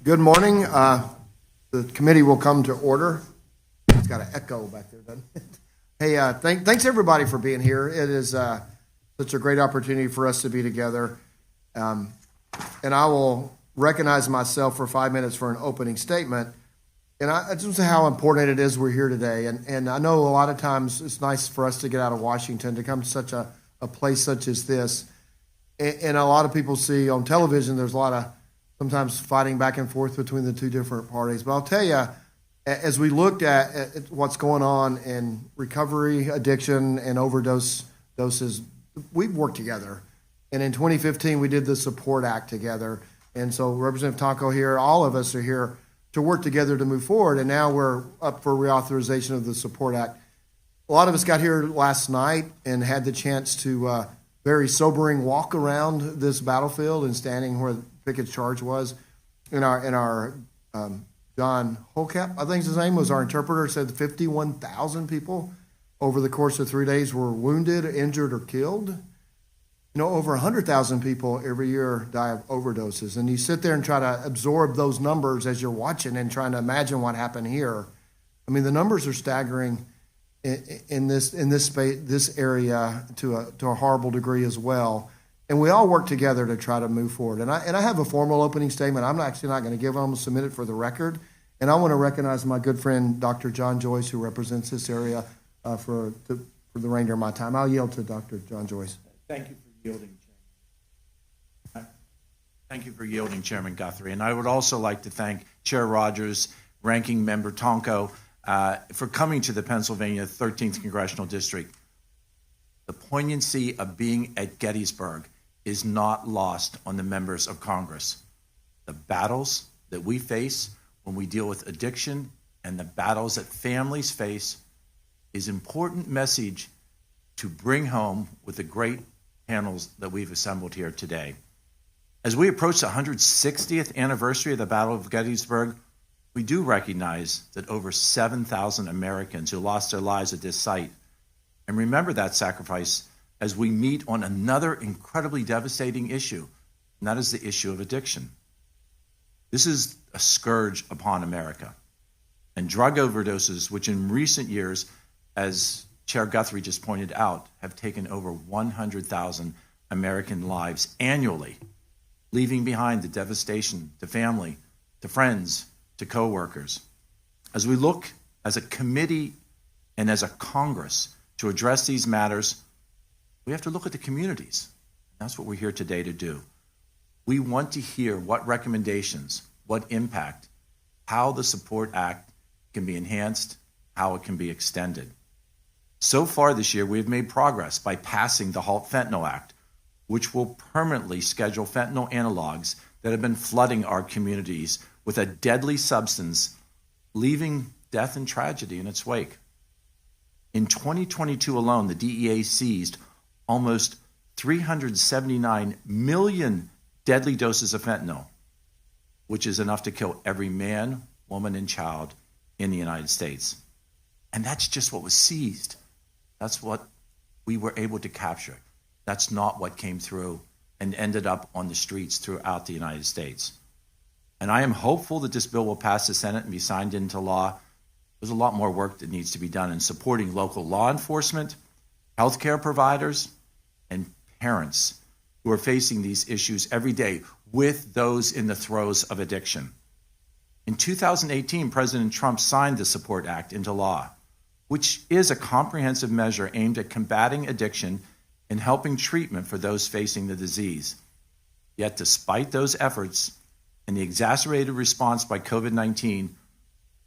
Good morning. The committee will come to order. It's got an echo back there, doesn't it? Hey, thanks everybody for being here. It is such a great opportunity for us to be together. And I will recognize myself for 5 minutes for an opening statement. And I just say how important it is we're here today. And I know a lot of times it's nice for us to get out of Washington to come to such a place such as this. And a lot of people see on television there's a lot of sometimes fighting back and forth between the two different parties. But I'll tell you, as we looked at what's going on in recovery, addiction, and doses, we've worked together. And in 2015, we did the Support Act together. And so Representative Tonko here, all of us are here to work together to move forward. And now we're up for reauthorization of the Support Act. A lot of us got here last night and had the chance to very sobering walk around this battlefield and standing where Pickett's charge was. In our John Holcap, I think his name was our interpreter, said 51,000 people over the course of 3 days were wounded, injured, or killed. You know, over 100,000 people every year die of overdoses. And you sit there and try to absorb those numbers as you're watching and trying to imagine what happened here. I mean, the numbers are staggering in this space, this area to a horrible degree as well. And we all work together to try to move forward. And I have a formal opening statement. I'm actually not going to give it. I'm going to submit it for the record. And I want to recognize my good friend, Dr. John Joyce, who represents this area for the remainder of my time. I'll yield to Dr. John Joyce. Thank you for yielding, Chairman. Thank you for yielding, Chairman Guthrie. And I would also like to thank Chair Rogers, Ranking Member Tonko, for coming to the Pennsylvania 13th Congressional District. The poignancy of being at Gettysburg is not lost on the members of Congress. The battles that we face when we deal with addiction and the battles that families face is an important message to bring home with the great panels that we've assembled here today. As we approach the 160th anniversary of the Battle of Gettysburg, we do recognize that over 7,000 Americans who lost their lives at this site, and remember that sacrifice as we meet on another incredibly devastating issue, and that is the issue of addiction. This is a scourge upon America. And drug overdoses, which in recent years, as Chair Guthrie just pointed out, have taken over 100,000 American lives annually, leaving behind the devastation to family, to friends, to coworkers. As we look as a committee and as a Congress to address these matters, we have to look at the communities. That's what we're here today to do. We want to hear what recommendations, what impact, how the Support Act can be enhanced, how it can be extended. So far this year, we've made progress by passing the Halt Fentanyl Act, which will permanently schedule fentanyl analogs that have been flooding our communities with a deadly substance, leaving death and tragedy in its wake. In 2022 alone, the DEA seized almost 379 million deadly doses of fentanyl, which is enough to kill every man, woman, and child in the United States. And that's just what was seized. That's what we were able to capture. That's not what came through and ended up on the streets throughout the United States. And I am hopeful that this bill will pass the Senate and be signed into law. There's a lot more work that needs to be done in supporting local law enforcement, healthcare providers, and parents who are facing these issues every day with those in the throes of addiction. In 2018, President Trump signed the Support Act into law, which is a comprehensive measure aimed at combating addiction and helping treatment for those facing the disease. Yet despite those efforts and the exacerbated response by COVID-19, we're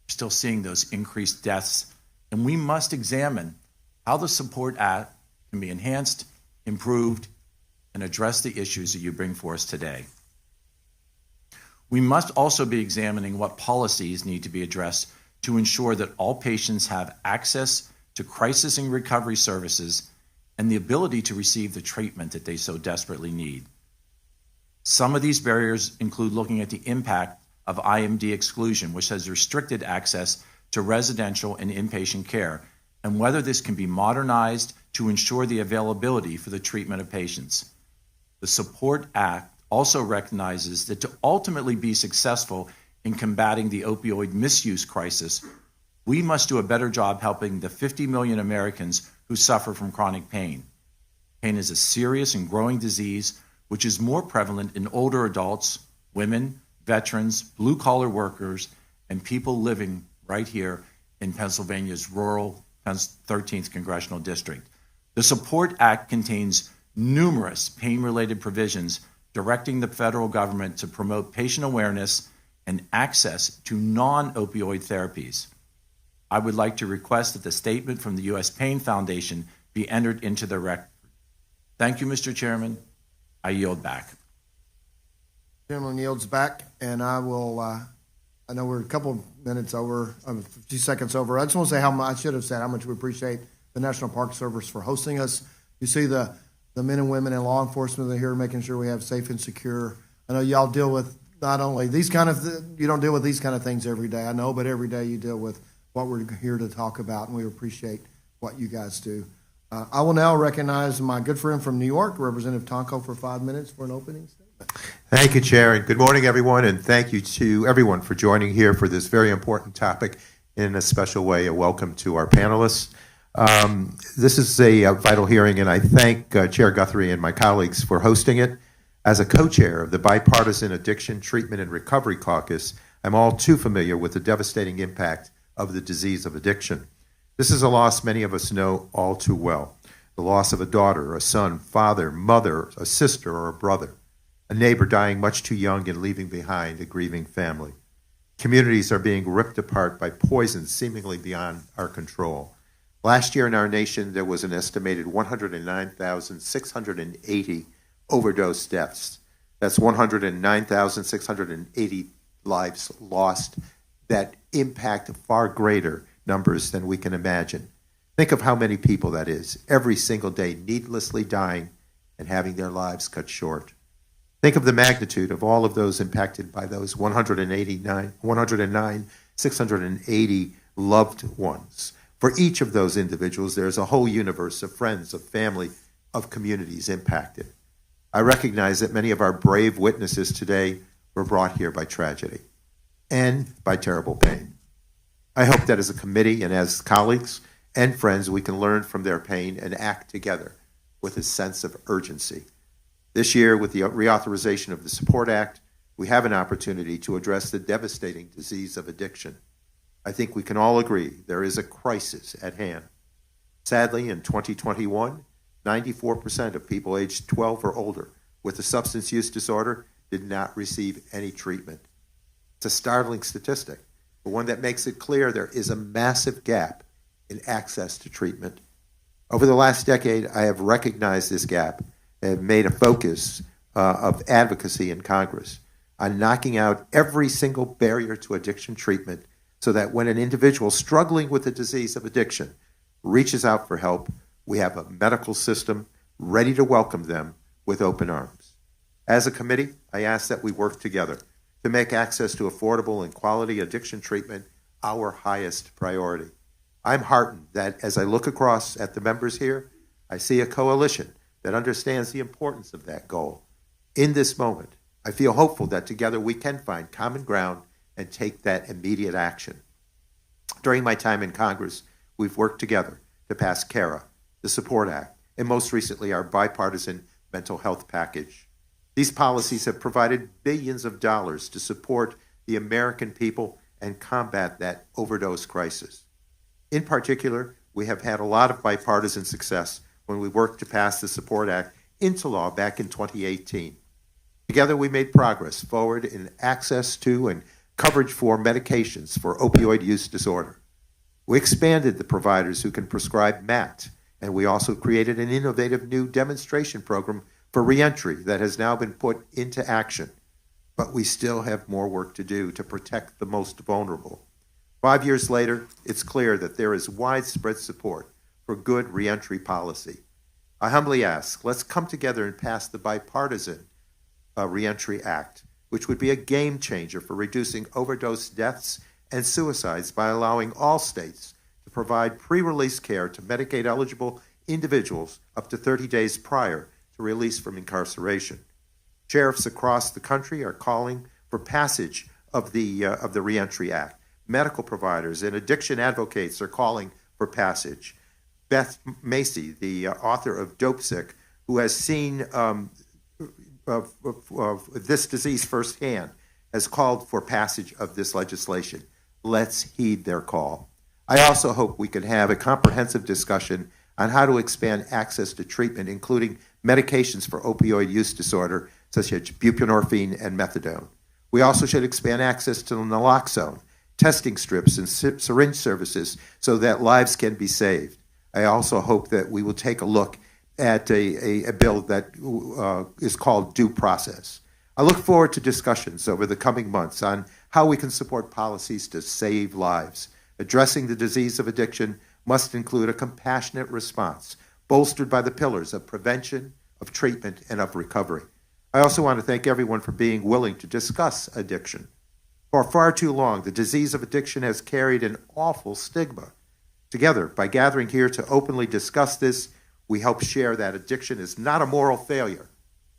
still seeing those increased deaths, and we must examine how the Support Act can be enhanced, improved, and address the issues that you bring for us today. We must also be examining what policies need to be addressed to ensure that all patients have access to crisis and recovery services and the ability to receive the treatment that they so desperately need. Some of these barriers include looking at the impact of IMD exclusion, which has restricted access to residential and inpatient care, and whether this can be modernized to ensure the availability for the treatment of patients. The Support Act also recognizes that to ultimately be successful in combating the opioid misuse crisis, we must do a better job helping the 50 million Americans who suffer from chronic pain. Pain is a serious and growing disease which is more prevalent in older adults, women, veterans, blue-collar workers, and people living right here in Pennsylvania's rural 13th Congressional District. The Support Act contains numerous pain-related provisions directing the federal government to promote patient awareness and access to non-opioid therapies. I would like to request that the statement from the U.S. Pain Foundation be entered into the record. Thank you, Mr. Chairman. I yield back. Gentleman yields back, and I will, I know we're a couple minutes over, a few seconds over. I just want to say I should have said how much we appreciate the National Park Service for hosting us. You see the men and women in law enforcement that are here making sure we have safe and secure. I know y'all deal with not only these kind of, you don't deal with these kind of things every day, I know, but every day you deal with what we're here to talk about, and we appreciate what you guys do. I will now recognize my good friend from New York, Representative Tonko, for 5 minutes for an opening statement. Thank you, Chair, and good morning, everyone, and thank you to everyone for joining here for this very important topic. In a special way, a welcome to our panelists. This is a vital hearing, and I thank Chair Guthrie and my colleagues for hosting it. As a co-chair of the Bipartisan Addiction Treatment and Recovery Caucus, I'm all too familiar with the devastating impact of the disease of addiction. This is a loss many of us know all too well. The loss of a daughter, a son, father, mother, a sister, or a brother. A neighbor dying much too young and leaving behind a grieving family. Communities are being ripped apart by poison seemingly beyond our control. Last year in our nation, there was an estimated 109,680 overdose deaths. That's 109,680 lives lost that impact far greater numbers than we can imagine. Think of how many people that is, every single day needlessly dying and having their lives cut short. Think of the magnitude of all of those impacted by those 109,680 loved ones. For each of those individuals, there's a whole universe of friends, of family, of communities impacted. I recognize that many of our brave witnesses today were brought here by tragedy and by terrible pain. I hope that as a committee and as colleagues and friends, we can learn from their pain and act together with a sense of urgency. This year, with the reauthorization of the Support Act, we have an opportunity to address the devastating disease of addiction. I think we can all agree there is a crisis at hand. Sadly, in 2021, 94% of people aged 12 or older with a substance use disorder did not receive any treatment. It's a startling statistic, but one that makes it clear there is a massive gap in access to treatment. Over the last decade, I have recognized this gap and have made a focus of advocacy in Congress on knocking out every single barrier to addiction treatment so that when an individual struggling with the disease of addiction reaches out for help, we have a medical system ready to welcome them with open arms. As a committee, I ask that we work together to make access to affordable and quality addiction treatment our highest priority. I'm heartened that as I look across at the members here, I see a coalition that understands the importance of that goal. In this moment, I feel hopeful that together we can find common ground and take that immediate action. During my time in Congress, we've worked together to pass CARA, the Support Act, and most recently our bipartisan mental health package. These policies have provided billions of dollars to support the American people and combat that overdose crisis. In particular, we have had a lot of bipartisan success when we worked to pass the Support Act into law back in 2018. Together, we made progress forward in access to and coverage for medications for opioid use disorder. We expanded the providers who can prescribe MAT, and we also created an innovative new demonstration program for reentry that has now been put into action. But we still have more work to do to protect the most vulnerable. 5 years later, it's clear that there is widespread support for good reentry policy. I humbly ask, let's come together and pass the bipartisan Reentry Act, which would be a game changer for reducing overdose deaths and suicides by allowing all states to provide pre-release care to Medicaid-eligible individuals up to 30 days prior to release from incarceration. Sheriffs across the country are calling for passage of the Reentry Act. Medical providers and addiction advocates are calling for passage. Beth Macy, the author of Dope Sick, who has seen this disease firsthand, has called for passage of this legislation. Let's heed their call. I also hope we can have a comprehensive discussion on how to expand access to treatment, including medications for opioid use disorder, such as buprenorphine and methadone. We also should expand access to naloxone, testing strips, and syringe services so that lives can be saved. I also hope that we will take a look at a bill that is called due process. I look forward to discussions over the coming months on how we can support policies to save lives. Addressing the disease of addiction must include a compassionate response, bolstered by the pillars of prevention, of treatment, and of recovery. I also want to thank everyone for being willing to discuss addiction. For far too long, the disease of addiction has carried an awful stigma. Together, by gathering here to openly discuss this, we help share that addiction is not a moral failure,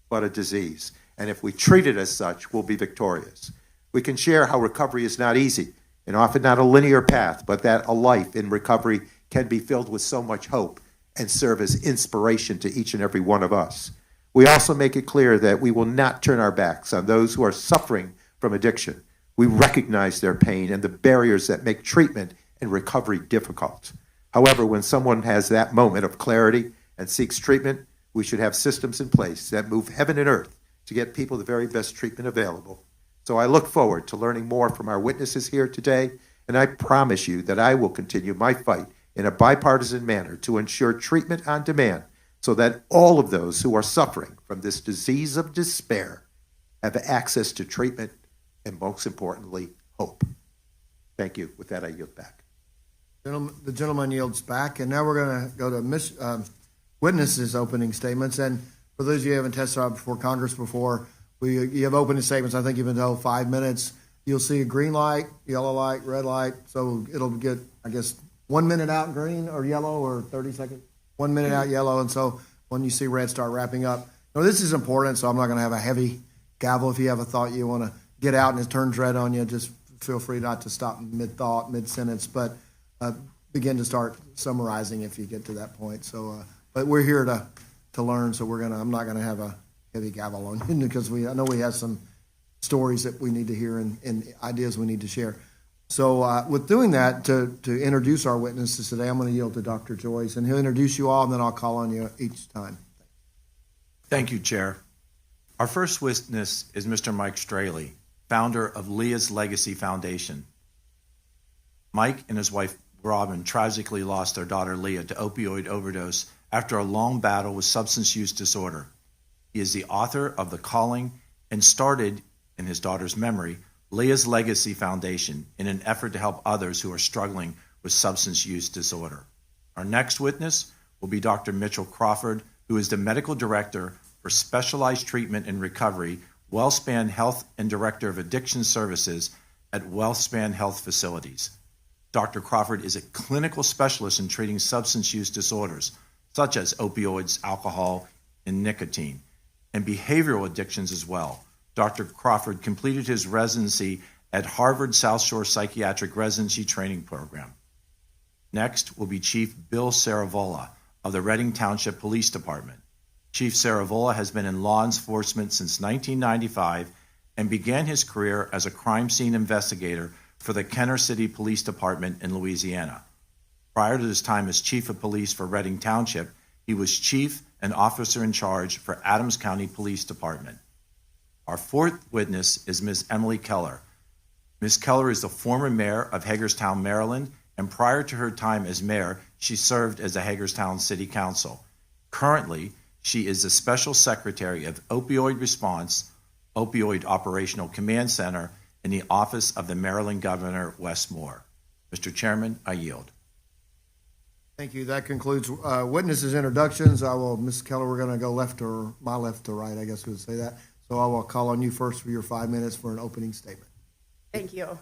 but a disease. And if we treat it as such, we'll be victorious. We can share how recovery is not easy and often not a linear path, but that a life in recovery can be filled with so much hope and serve as inspiration to each and every one of us. We also make it clear that we will not turn our backs on those who are suffering from addiction. We recognize their pain and the barriers that make treatment and recovery difficult. However, when someone has that moment of clarity and seeks treatment, we should have systems in place that move heaven and earth to get people the very best treatment available. So I look forward to learning more from our witnesses here today, and I promise you that I will continue my fight in a bipartisan manner to ensure treatment on demand so that all of those who are suffering from this disease of despair have access to treatment and, most importantly, hope. Thank you. With that, I yield back. The gentleman yields back, and now we're going to go to witnesses' opening statements. And for those of you who haven't testified before Congress before, you have opening statements. I think you've been told 5 minutes. You'll see a green light, yellow light, red light. So it'll get, I guess, 1 minute out green or yellow, or 30 seconds, 1 minute out yellow. And so when you see red, start wrapping up. Now, this is important, so I'm not going to have a heavy gavel. If you have a thought you want to get out and it turns red on you, just feel free not to stop mid-thought, mid-sentence, but begin to start summarizing if you get to that point. So, but we're here to learn, so I'm not gonna have a heavy gavel on you because I know we have some stories that we need to hear and ideas we need to share. So, with doing that, to introduce our witnesses today, I'm going to yield to Dr. Joyce, and he'll introduce you all, and then I'll call on you each time. Thank you, Chair. Our first witness is Mr. Mike Straley, founder of Leah's Legacy Foundation. Mike and his wife Robin tragically lost their daughter Leah to opioid overdose after a long battle with substance use disorder. He is the author of The Calling and started, in his daughter's memory, Leah's Legacy Foundation in an effort to help others who are struggling with substance use disorder. Our next witness will be Dr. Mitchell Crawford, who is the medical director for specialized treatment and recovery, WellSpan Health, and director of addiction services at WellSpan Health facilities. Dr. Crawford is a clinical specialist in treating substance use disorders, such as opioids, alcohol, and nicotine, and behavioral addictions as well. Dr. Crawford completed his residency at Harvard South Shore Psychiatric Residency Training Program. Next will be Chief Bill Saravola of the Reading Township Police Department. Chief Saravola has been in law enforcement since 1995 and began his career as a crime scene investigator for the Kenner City Police Department in Louisiana. Prior to his time as Chief of Police for Reading Township, he was Chief and Officer in Charge for Adams County Police Department. Our fourth witness is Ms. Emily Keller. Ms. Keller is the former mayor of Hagerstown, Maryland, and prior to her time as mayor, she served as the Hagerstown City Council. Currently, she is the Special Secretary of Opioid Response, Opioid Operational Command Center, in the Office of the Maryland Governor, Wes Moore. Mr. Chairman, I yield. Thank you. That concludes witnesses' introductions. Ms. Keller, we're going to go my left to right, I guess we would say that. So I will call on you first for your 5 minutes for an opening statement. Thank you.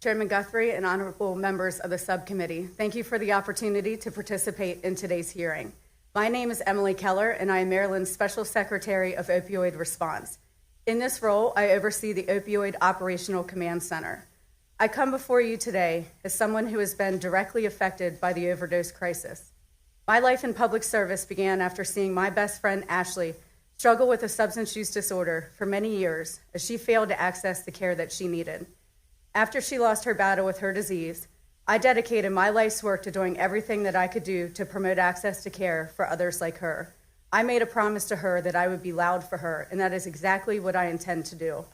Chairman Guthrie and honorable members of the subcommittee, thank you for the opportunity to participate in today's hearing. My name is Emily Keller, and I am Maryland's Special Secretary of Opioid Response. In this role, I oversee the Opioid Operational Command Center. I come before you today as someone who has been directly affected by the overdose crisis. My life in public service began after seeing my best friend, Ashley, struggle with a substance use disorder for many years as she failed to access the care that she needed. After she lost her battle with her disease, I dedicated my life's work to doing everything that I could do to promote access to care for others like her. I made a promise to her that I would be loud for her, and that is exactly what I intend to do.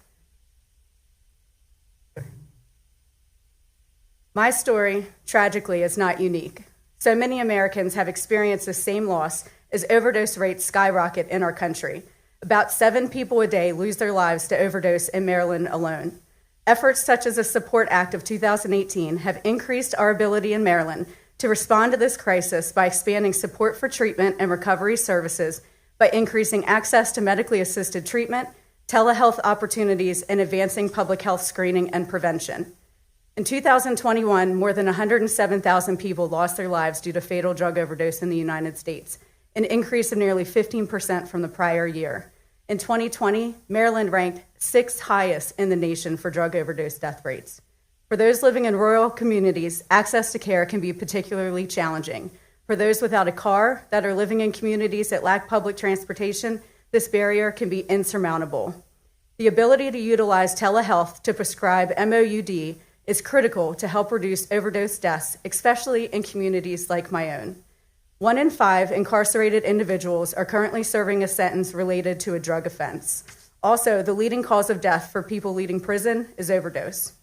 My story, tragically, is not unique. So many Americans have experienced the same loss as overdose rates skyrocket in our country. About 7 people a day lose their lives to overdose in Maryland alone. Efforts such as the Support Act of 2018 have increased our ability in Maryland to respond to this crisis by expanding support for treatment and recovery services, by increasing access to medically assisted treatment, telehealth opportunities, and advancing public health screening and prevention. In 2021, more than 107,000 people lost their lives due to fatal drug overdose in the United States, an increase of nearly 15% from the prior year. In 2020, Maryland ranked 6th highest in the nation for drug overdose death rates. For those living in rural communities, access to care can be particularly challenging. For those without a car that are living in communities that lack public transportation, this barrier can be insurmountable. The ability to utilize telehealth to prescribe MOUD is critical to help reduce overdose deaths, especially in communities like my own. 1 in 5 incarcerated individuals are currently serving a sentence related to a drug offense. Also, the leading cause of death for people leaving prison is overdose.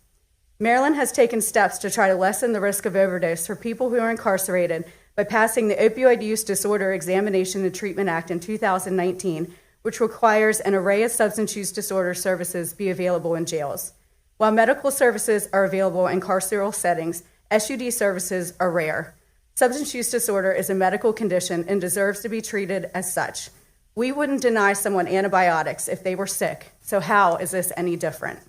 Maryland has taken steps to try to lessen the risk of overdose for people who are incarcerated by passing the Opioid Use Disorder Examination and Treatment Act in 2019, which requires an array of substance use disorder services be available in jails. While medical services are available in carceral settings, SUD services are rare. Substance use disorder is a medical condition and deserves to be treated as such. We wouldn't deny someone antibiotics if they were sick, so how is this any different?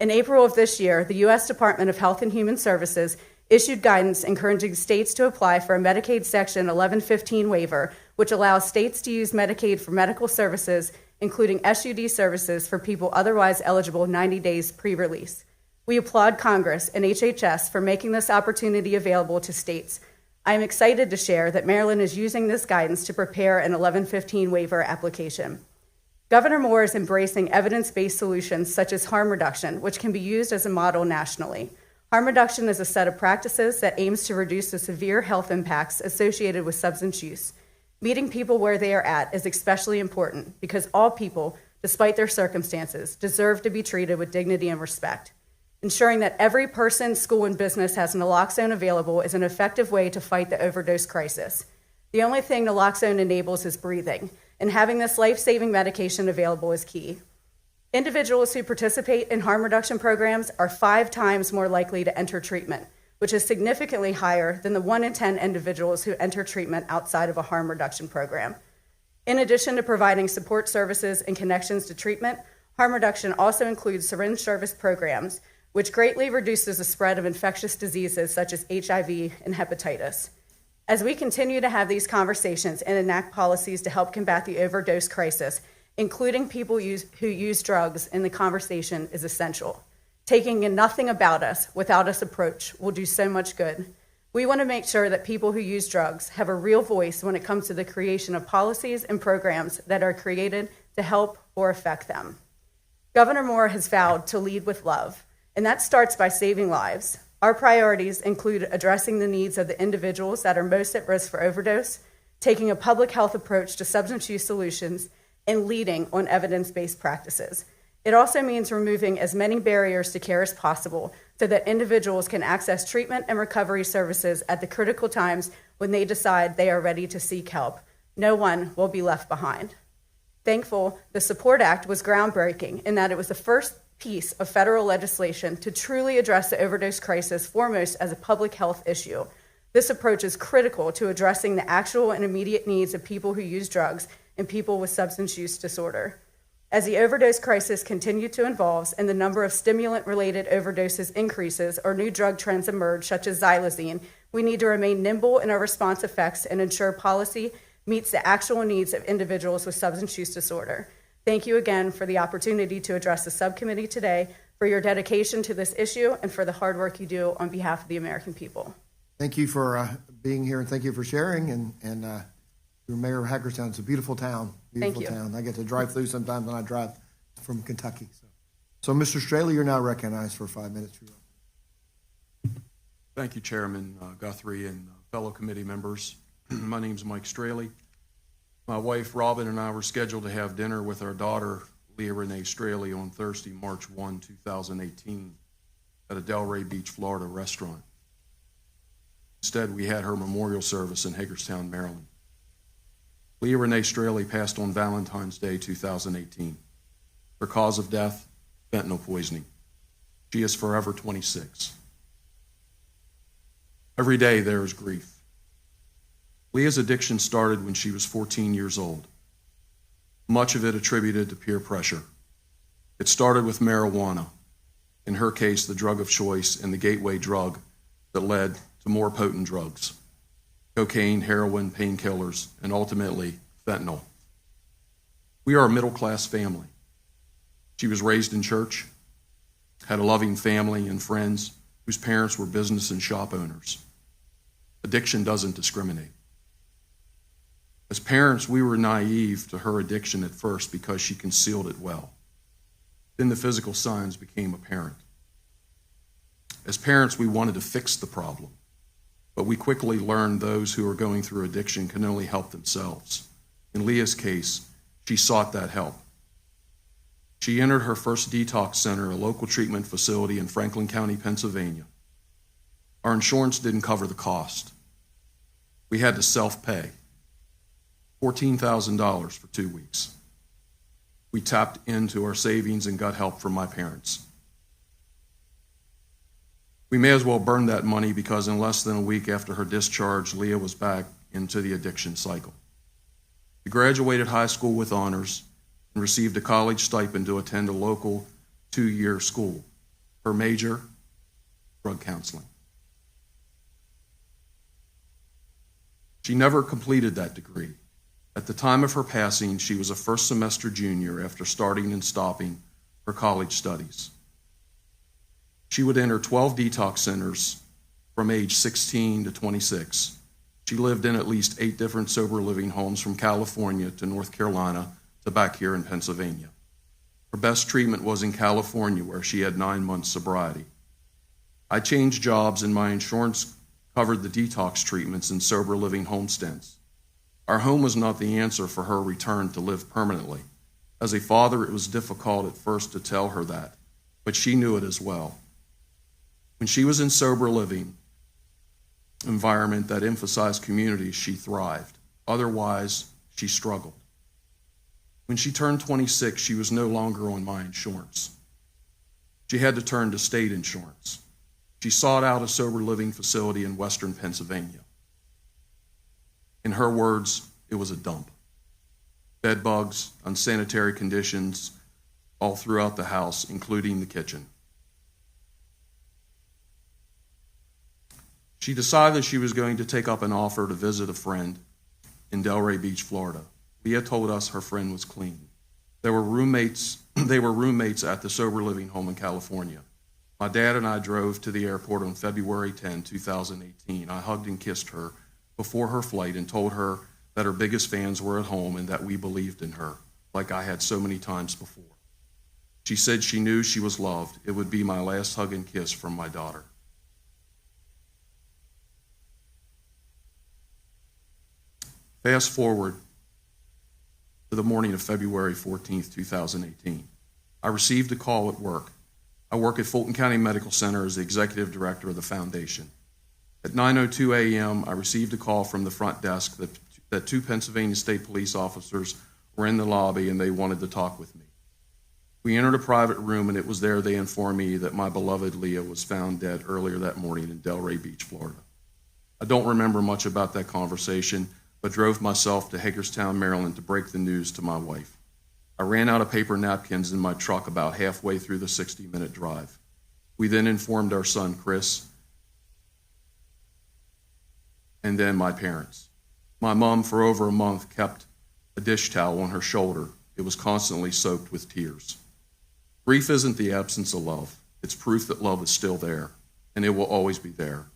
In April of this year, the U.S. Department of Health and Human Services issued guidance encouraging states to apply for a Medicaid Section 1115 waiver, which allows states to use Medicaid for medical services, including SUD services for people otherwise eligible 90 days pre-release. We applaud Congress and HHS for making this opportunity available to states. I am excited to share that Maryland is using this guidance to prepare an 1115 waiver application. Governor Moore is embracing evidence-based solutions such as harm reduction, which can be used as a model nationally. Harm reduction is a set of practices that aims to reduce the severe health impacts associated with substance use. Meeting people where they are at is especially important because all people, despite their circumstances, deserve to be treated with dignity and respect. Ensuring that every person, school, and business has naloxone available is an effective way to fight the overdose crisis. The only thing naloxone enables is breathing, and having this life-saving medication available is key. Individuals who participate in harm reduction programs are 5 times more likely to enter treatment, which is significantly higher than the 1 in 10 individuals who enter treatment outside of a harm reduction program. In addition to providing support services and connections to treatment, harm reduction also includes syringe service programs, which greatly reduces the spread of infectious diseases such as HIV and hepatitis. As we continue to have these conversations and enact policies to help combat the overdose crisis, including people who use drugs in the conversation is essential. Taking a nothing about us, without us approach will do so much good. We want to make sure that people who use drugs have a real voice when it comes to the creation of policies and programs that are created to help or affect them. Governor Moore has vowed to lead with love, and that starts by saving lives. Our priorities include addressing the needs of the individuals that are most at risk for overdose, taking a public health approach to substance use solutions, and leading on evidence-based practices. It also means removing as many barriers to care as possible so that individuals can access treatment and recovery services at the critical times when they decide they are ready to seek help. No one will be left behind. Thankful, the Support Act was groundbreaking in that it was the first piece of federal legislation to truly address the overdose crisis foremost as a public health issue. This approach is critical to addressing the actual and immediate needs of people who use drugs and people with substance use disorder. As the overdose crisis continues to evolve and the number of stimulant-related overdoses increases or new drug trends emerge, such as xylazine, we need to remain nimble in our response effects and ensure policy meets the actual needs of individuals with substance use disorder. Thank you again for the opportunity to address the subcommittee today, for your dedication to this issue, and for the hard work you do on behalf of the American people. Thank you for being here, and thank you for sharing. And you're mayor of Hagerstown. It's a beautiful town. Beautiful Thank you. town. I get to drive through sometimes when I drive from Kentucky. So Mr. Straley, you're now recognized for 5 minutes. Thank you, Chairman Guthrie and fellow committee members. My name's Mike Straley. My wife, Robin, and I were scheduled to have dinner with our daughter, Leah Renee Straley, on Thursday, March 1, 2018, at a Delray Beach, Florida restaurant. Instead, we had her memorial service in Hagerstown, Maryland. Leah Renee Straley passed on Valentine's Day 2018. Her cause of death, fentanyl poisoning. She is forever 26. Every day there is grief. Leah's addiction started when she was 14 years old. Much of it attributed to peer pressure. It started with marijuana, in her case, the drug of choice and the gateway drug that led to more potent drugs: cocaine, heroin, painkillers, and ultimately fentanyl. We are a middle-class family. She was raised in church, had a loving family and friends whose parents were business and shop owners. Addiction doesn't discriminate. As parents, we were naive to her addiction at first because she concealed it well. Then the physical signs became apparent. As parents, we wanted to fix the problem, but we quickly learned those who are going through addiction can only help themselves. In Leah's case, she sought that help. She entered her first detox center, a local treatment facility in Franklin County, Pennsylvania. Our insurance didn't cover the cost. We had to self-pay. $14,000 for 2 weeks. We tapped into our savings and got help from my parents. We may as well burn that money because in less than a week after her discharge, Leah was back into the addiction cycle. She graduated high school with honors and received a college stipend to attend a local 2-year school. Her major, drug counseling. She never completed that degree. At the time of her passing, she was a first-semester junior after starting and stopping her college studies. She would enter 12 detox centers from age 16 to 26. She lived in at least 8 different sober living homes from California to North Carolina to back here in Pennsylvania. Her best treatment was in California, where she had 9 months sobriety. I changed jobs and my insurance covered the detox treatments and sober living home stints. Our home was not the answer for her return to live permanently. As a father, it was difficult at first to tell her that, but she knew it as well. When she was in sober living environment that emphasized community, she thrived. Otherwise, she struggled. When she turned 26, she was no longer on my insurance. She had to turn to state insurance. She sought out a sober living facility in western Pennsylvania. In her words, it was a dump. Bed bugs, unsanitary conditions all throughout the house, including the kitchen. She decided she was going to take up an offer to visit a friend in Delray Beach, Florida. Leah told us her friend was clean. They were roommates at the sober living home in California. My dad and I drove to the airport on February 10, 2018. I hugged and kissed her before her flight and told her that her biggest fans were at home and that we believed in her, like I had so many times before. She said she knew she was loved. It would be my last hug and kiss from my daughter. Fast forward to the morning of February 14, 2018. I received a call at work. I work at Fulton County Medical Center as the executive director of the foundation. At 9:02 a.m., I received a call from the front desk that 2 Pennsylvania State Police officers were in the lobby and they wanted to talk with me. We entered a private room, and it was there they informed me that my beloved Leah was found dead earlier that morning in Delray Beach, Florida. I don't remember much about that conversation, but drove myself to Hagerstown, Maryland to break the news to my wife. I ran out of paper napkins in my truck about halfway through the 60-minute drive. We then informed our son, Chris, and then my parents. My mom, for over a month, kept a dish towel on her shoulder It was constantly soaked with tears. Grief isn't the absence of love. It's proof that love is still there, and it will always be there.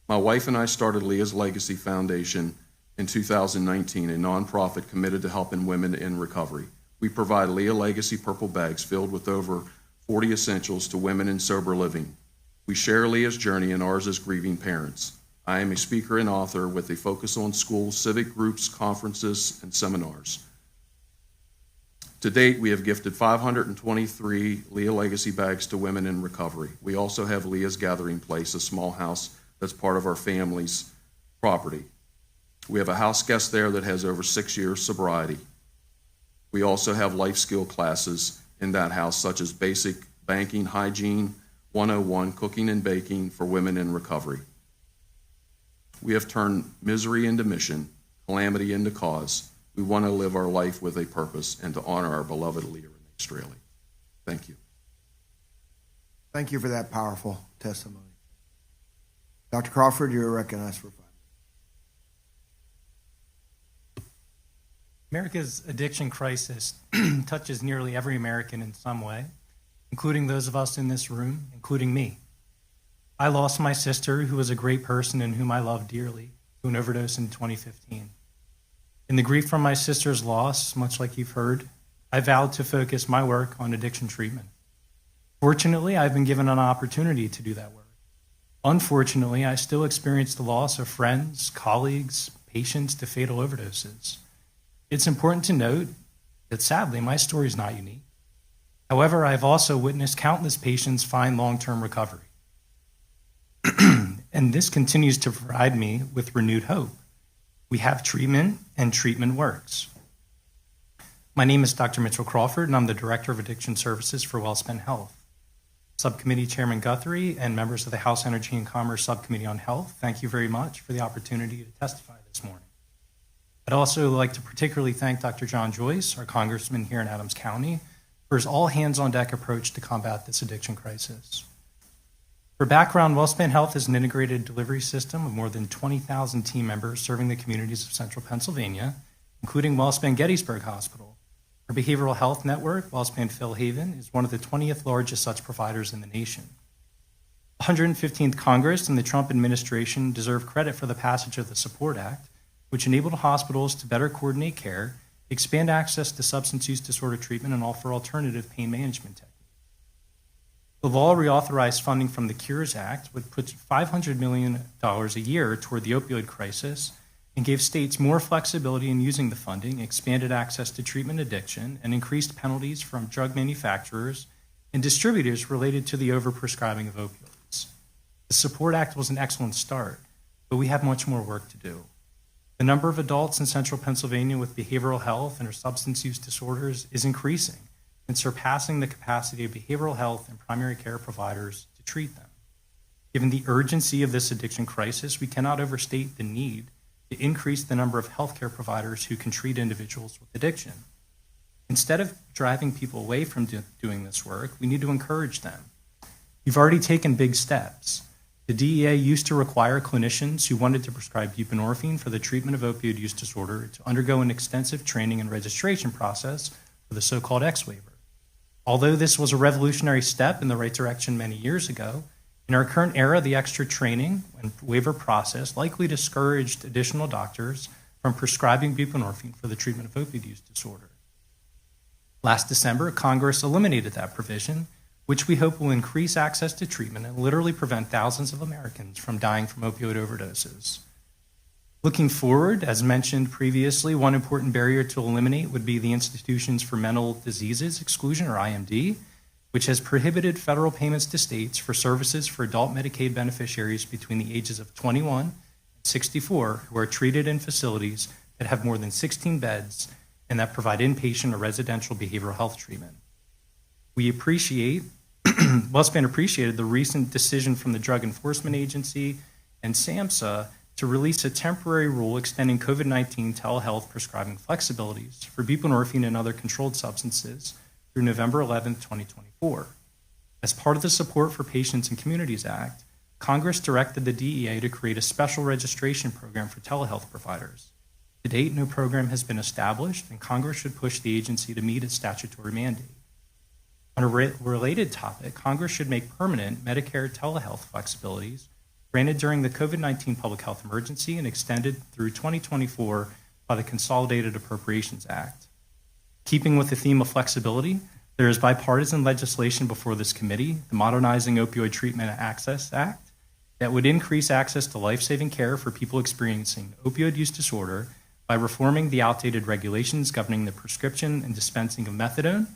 My wife and I started Leah's Legacy Foundation in 2019, a nonprofit committed to helping women in recovery. We provide Leah Legacy purple bags filled with over 40 essentials to women in sober living. We share Leah's journey and ours as grieving parents. I am a speaker and author with a focus on schools, civic groups, conferences, and seminars. To date, we have gifted 523 Leah Legacy bags to women in recovery. We also have Leah's Gathering Place, a small house that's part of our family's property. We have a house guest there that has over 6 years sobriety. We also have life skill classes in that house, such as basic banking, hygiene, 101, cooking and baking for women in recovery. We have turned misery into mission, calamity into cause. We want to live our life with a purpose and to honor our beloved Leah Renee Straley. Thank you. Thank you for that powerful testimony. Dr. Crawford, you're recognized for 5 minutes. America's addiction crisis touches nearly every American in some way, including those of us in this room, including me. I lost my sister, who was a great person and whom I loved dearly, to an overdose in 2015. In the grief from my sister's loss, much like you've heard, I vowed to focus my work on addiction treatment. Fortunately, I've been given an opportunity to do that work. Unfortunately, I still experience the loss of friends, colleagues, patients to fatal overdoses. It's important to note that sadly, my story is not unique. However, I've also witnessed countless patients find long-term recovery. And this continues to provide me with renewed hope. We have treatment, and treatment works. My name is Dr. Mitchell Crawford, and I'm the Director of Addiction Services for WellSpan Health. Subcommittee Chairman Guthrie and members of the House Energy and Commerce Subcommittee on Health, thank you very much for the opportunity to testify this morning. I'd also like to particularly thank Dr. John Joyce, our congressman here in Adams County, for his all-hands-on-deck approach to combat this addiction crisis. For background, WellSpan Health is an integrated delivery system of more than 20,000 team members serving the communities of central Pennsylvania, including WellSpan Gettysburg Hospital. Our behavioral health network, WellSpan Phil Haven, is one of the 20th largest such providers in the nation. The 115th Congress and the Trump administration deserve credit for the passage of the Support Act, which enabled hospitals to better coordinate care, expand access to substance use disorder treatment, and offer alternative pain management techniques. The law reauthorized funding from the Cures Act, which puts $500 million a year toward the opioid crisis, and gave states more flexibility in using the funding, expanded access to treatment addiction, and increased penalties from drug manufacturers and distributors related to the overprescribing of opioids. The Support Act was an excellent start, but we have much more work to do. The number of adults in central Pennsylvania with behavioral health and or substance use disorders is increasing and surpassing the capacity of behavioral health and primary care providers to treat them. Given the urgency of this addiction crisis, we cannot overstate the need to increase the number of healthcare providers who can treat individuals with addiction. Instead of driving people away from doing this work, we need to encourage them. You've already taken big steps. The DEA used to require clinicians who wanted to prescribe buprenorphine for the treatment of opioid use disorder to undergo an extensive training and registration process for the so-called X waiver. Although this was a revolutionary step in the right direction many years ago, in our current era, the extra training and waiver process likely discouraged additional doctors from prescribing buprenorphine for the treatment of opioid use disorder. Last December, Congress eliminated that provision, which we hope will increase access to treatment and literally prevent thousands of Americans from dying from opioid overdoses. Looking forward, as mentioned previously, one important barrier to eliminate would be the Institutions for Mental Diseases Exclusion, or IMD, which has prohibited federal payments to states for services for adult Medicaid beneficiaries between the ages of 21 and 64 who are treated in facilities that have more than 16 beds and that provide inpatient or residential behavioral health treatment. We appreciate, WellSpan appreciated the recent decision from the Drug Enforcement Agency and SAMHSA to release a temporary rule extending COVID-19 telehealth prescribing flexibilities for buprenorphine and other controlled substances through November 11, 2024. As part of the Support for Patients and Communities Act, Congress directed the DEA to create a special registration program for telehealth providers. To date, no program has been established, and Congress should push the agency to meet its statutory mandate. On a related topic, Congress should make permanent Medicare telehealth flexibilities granted during the COVID-19 public health emergency and extended through 2024 by the Consolidated Appropriations Act. Keeping with the theme of flexibility, there is bipartisan legislation before this committee, the Modernizing Opioid Treatment and Access Act, that would increase access to life-saving care for people experiencing opioid use disorder by reforming the outdated regulations governing the prescription and dispensing of methadone.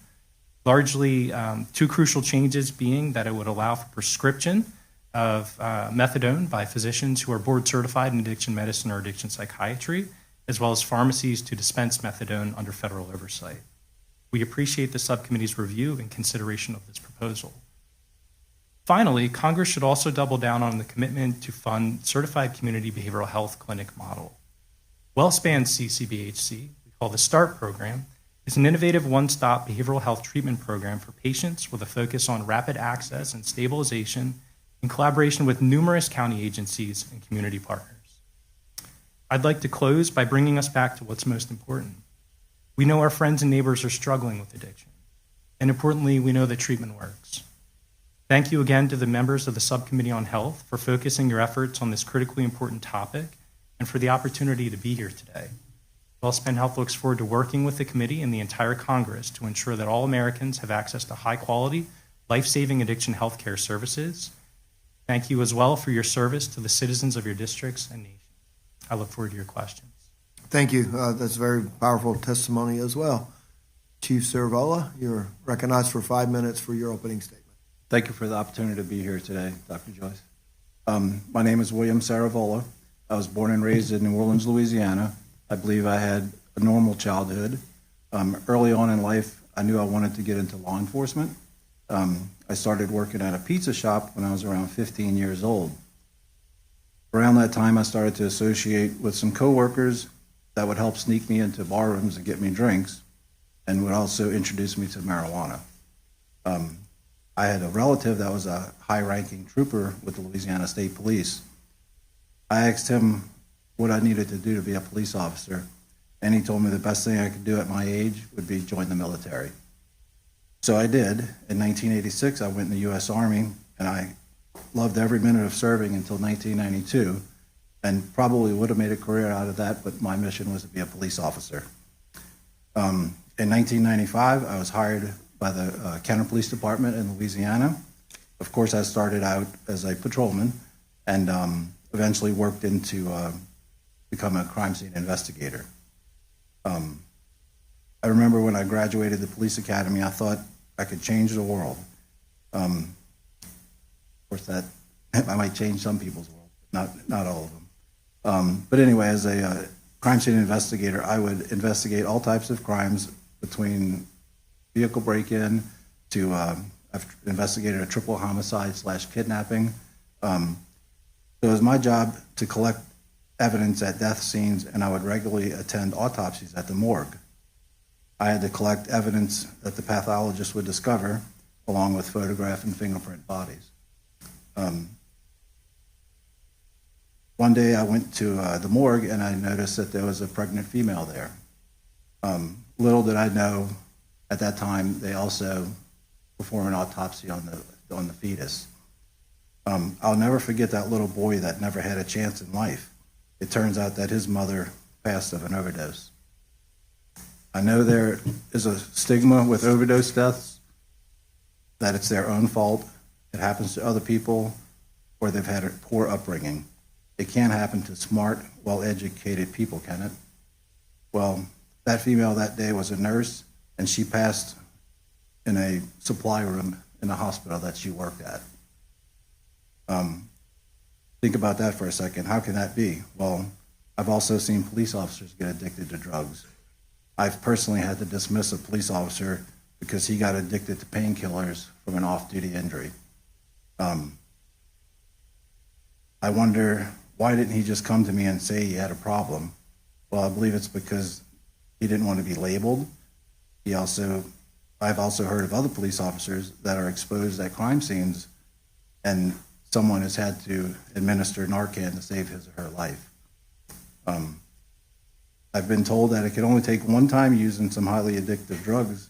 Largely, two crucial changes being that it would allow for prescription of methadone by physicians who are board certified in addiction medicine or addiction psychiatry, as well as pharmacies to dispense methadone under federal oversight. We appreciate the subcommittee's review and consideration of this proposal. Finally, Congress should also double down on the commitment to fund certified community behavioral health clinic model. WellSpan's CCBHC, we call the START program, is an innovative one-stop behavioral health treatment program for patients with a focus on rapid access and stabilization in collaboration with numerous county agencies and community partners. I'd like to close by bringing us back to what's most important. We know our friends and neighbors are struggling with addiction, and importantly, we know that treatment works. Thank you again to the members of the Subcommittee on Health for focusing your efforts on this critically important topic and for the opportunity to be here today. WellSpan Health looks forward to working with the committee and the entire Congress to ensure that all Americans have access to high-quality, life-saving addiction health care services. Thank you as well for your service to the citizens of your districts and nation. I look forward to your questions. Thank you. That's a very powerful testimony as well. Chief Cervola, you're recognized for 5 minutes for your opening statement. Thank you for the opportunity to be here today, Dr. Joyce. My name is William Cervola. I was born and raised in New Orleans, Louisiana. I believe I had a normal childhood. Early on in life, I knew I wanted to get into law enforcement. I started working at a pizza shop when I was around 15 years old. Around that time, I started to associate with some coworkers that would help sneak me into bar rooms and get me drinks, and would also introduce me to marijuana. I had a relative that was a high-ranking trooper with the Louisiana State Police. I asked him what I needed to do to be a police officer, and he told me the best thing I could do at my age would be join the military. So I did. In 1986, I went in the U.S. Army, and I loved every minute of serving until 1992, and probably would have made a career out of that, but my mission was to be a police officer. In 1995, I was hired by the County Police Department in Louisiana. Of course, I started out as a patrolman and eventually worked into become a crime scene investigator. I remember when I graduated the police academy, I thought I could change the world. Of course, that I might change some people's world, not all of them. But anyway, as a crime scene investigator, I would investigate all types of crimes, between vehicle break-in to I've investigated a triple homicide / kidnapping. So it was my job to collect evidence at death scenes, and I would regularly attend autopsies at the morgue. I had to collect evidence that the pathologist would discover, along with photograph and fingerprint bodies. One day I went to the morgue and I noticed that there was a pregnant female there. Little did I know at that time they also perform an autopsy on the fetus. I'll never forget that little boy that never had a chance in life. It turns out that his mother passed of an overdose. I know there is a stigma with overdose deaths, that it's their own fault, it happens to other people, or they've had a poor upbringing. It can't happen to smart, well-educated people, can it? Well, that female that day was a nurse, and she passed in a supply room in a hospital that she worked at. Think about that for a second. How can that be? Well, I've also seen police officers get addicted to drugs. I've personally had to dismiss a police officer because he got addicted to painkillers from an off-duty injury. I wonder, why didn't he just come to me and say he had a problem? Well, I believe it's because he didn't want to be labeled. I've also heard of other police officers that are exposed at crime scenes, and someone has had to administer Narcan to save his or her life. I've been told that it can only take one time using some highly addictive drugs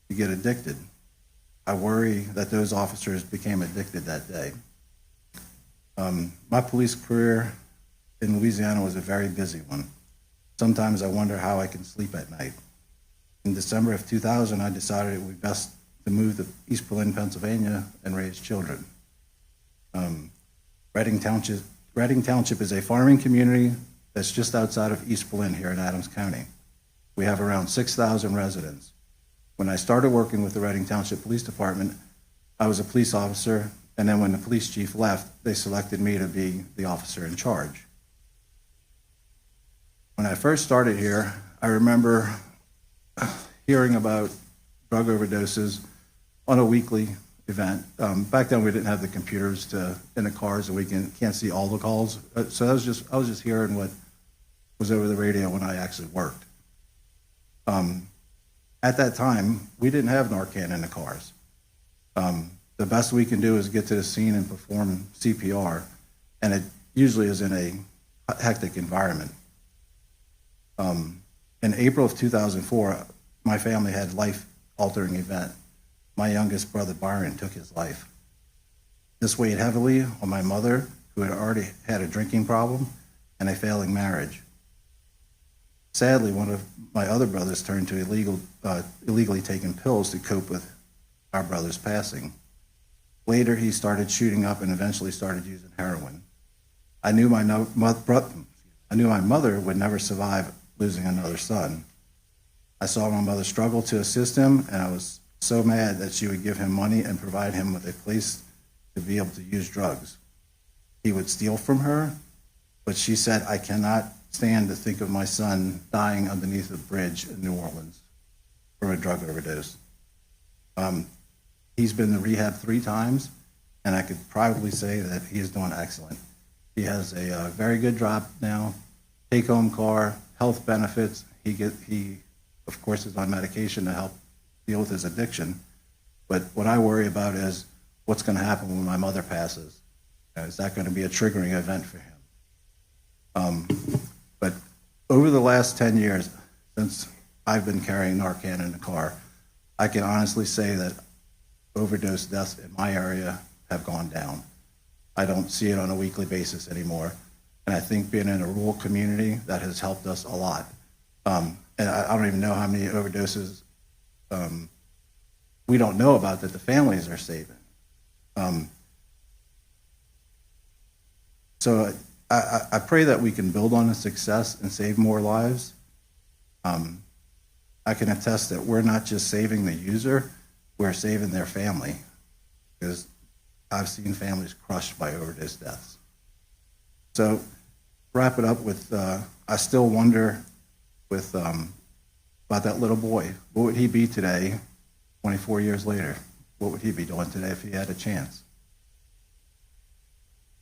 to get addicted. I worry that those officers became addicted that day. My police career in Louisiana was a very busy one. Sometimes I wonder how I can sleep at night. In December of 2000, I decided it would be best to move to East Berlin, Pennsylvania, and raise children. Reading Township is a farming community that's just outside of East Berlin here in Adams County. We have around 6,000 residents. When I started working with the Reading Township Police Department, I was a police officer, and then when the police chief left, they selected me to be the officer in charge. When I first started here, I remember hearing about drug overdoses on a weekly event. Back then, we didn't have the computers in the cars, and we can't see all the calls. So I was just hearing what was over the radio when I actually worked. At that time, we didn't have Narcan in the cars. The best we can do is get to the scene and perform CPR, and it usually is in a hectic environment. In April of 2004, my family had a life-altering event. My youngest brother, Byron, took his life. This weighed heavily on my mother, who had already had a drinking problem and a failing marriage. Sadly, one of my other brothers turned to illegally taking pills to cope with our brother's passing. Later, he started shooting up and eventually started using heroin. I knew my mother would never survive losing another son. I saw my mother struggle to assist him, and I was so mad that she would give him money and provide him with a place to be able to use drugs. He would steal from her, but she said, "I cannot stand to think of my son dying underneath a bridge in New Orleans from a drug overdose." He's been to rehab 3 times, and I could probably say that he is doing excellent. He has a very good job now, take-home car, health benefits. He, of course, is on medication to help deal with his addiction. But what I worry about is what's going to happen when my mother passes. Is that going to be a triggering event for him? But over the last 10 years, since I've been carrying Narcan in the car, I can honestly say that overdose deaths in my area have gone down. I don't see it on a weekly basis anymore. And I think being in a rural community, that has helped us a lot. And I don't even know how many overdoses we don't know about that the families are saving. So I pray that we can build on the success and save more lives. I can attest that we're not just saving the user, we're saving their family, because I've seen families crushed by overdose deaths. So wrap it up with, I still wonder with about that little boy. What would he be today, 24 years later? What would he be doing today if he had a chance?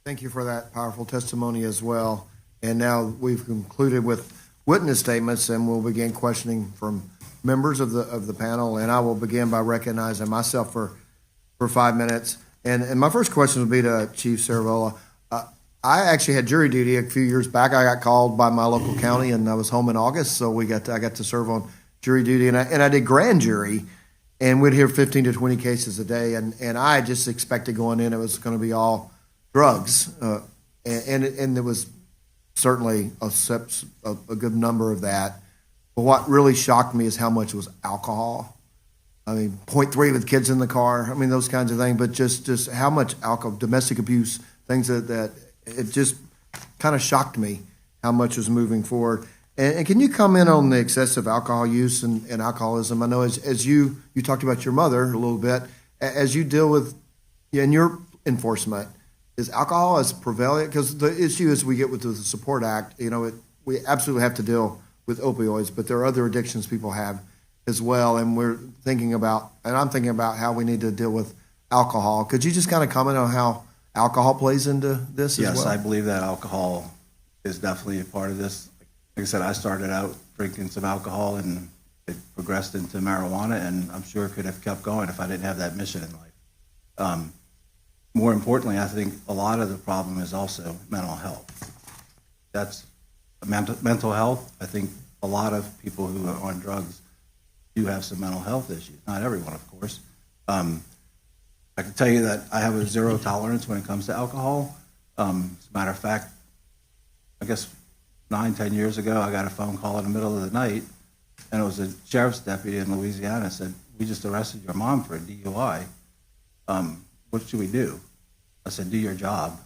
Thank you for that powerful testimony as well. And now we've concluded with witness statements, and we'll begin questioning from members of the panel. And I will begin by recognizing myself for 5 minutes. And my first question would be to Chief Ceravola. I actually had jury duty a few years back. I got called by my local county, and I was home in August, so I got to serve on jury duty, and I did grand jury, and we'd hear 15 to 20 cases a day, and I just expected going in it was going to be all drugs, and there was certainly a good number of that. But what really shocked me is how much was alcohol. I mean, 0.3 with kids in the car. I mean, those kinds of things. But just how much alcohol, domestic abuse, things that it just kind of shocked me how much was moving forward. And can you comment on the excessive alcohol use and alcoholism? I know as you talked about your mother a little bit, as you deal with in your enforcement, is alcohol as prevalent? Because the issue is we get with the Support Act, we absolutely have to deal with opioids, but there are other addictions people have as well. And I'm thinking about how we need to deal with alcohol. Could you just kind of comment on how alcohol plays into this as well? Yes, I believe that alcohol is definitely a part of this. Like I said, I started out drinking some alcohol, and it progressed into marijuana, and I'm sure it could have kept going if I didn't have that mission in life. More importantly, I think a lot of the problem is also mental health. That's mental health. I think a lot of people who are on drugs do have some mental health issues. Not everyone, of course. I can tell you that I have a zero tolerance when it comes to alcohol. As a matter of fact, I guess 9-10 years ago, I got a phone call in the middle of the night, and it was a sheriff's deputy in Louisiana. Said, "We just arrested your mom for a DUI. What should we do?" I said, "Do your job."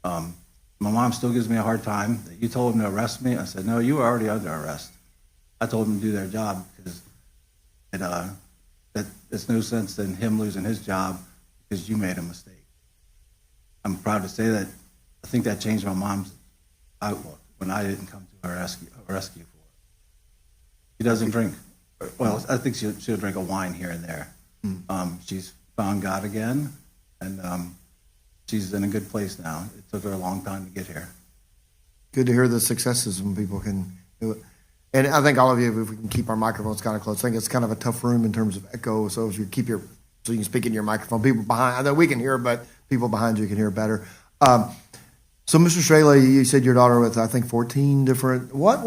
My mom still gives me a hard time. "You told him to arrest me?" I said, "No, you were already under arrest. I told them to do their job because it's no sense in him losing his job because you made a mistake." I'm proud to say that I think that changed my mom's outlook when I didn't come to her rescue for her. She doesn't drink. Well, I think she'll drink a wine here and there. She's found God again, and she's in a good place now. It took her a long time to get here. Good to hear the successes when people can do it. And I think all of you, if we can keep our microphones kind of close, I think it's kind of a tough room in terms of echo. So if you keep so you can speak in your microphone. People behind, I know we can hear, but people behind you can hear better. So, Mr. Straley, you said your daughter with, I think, 14 different. What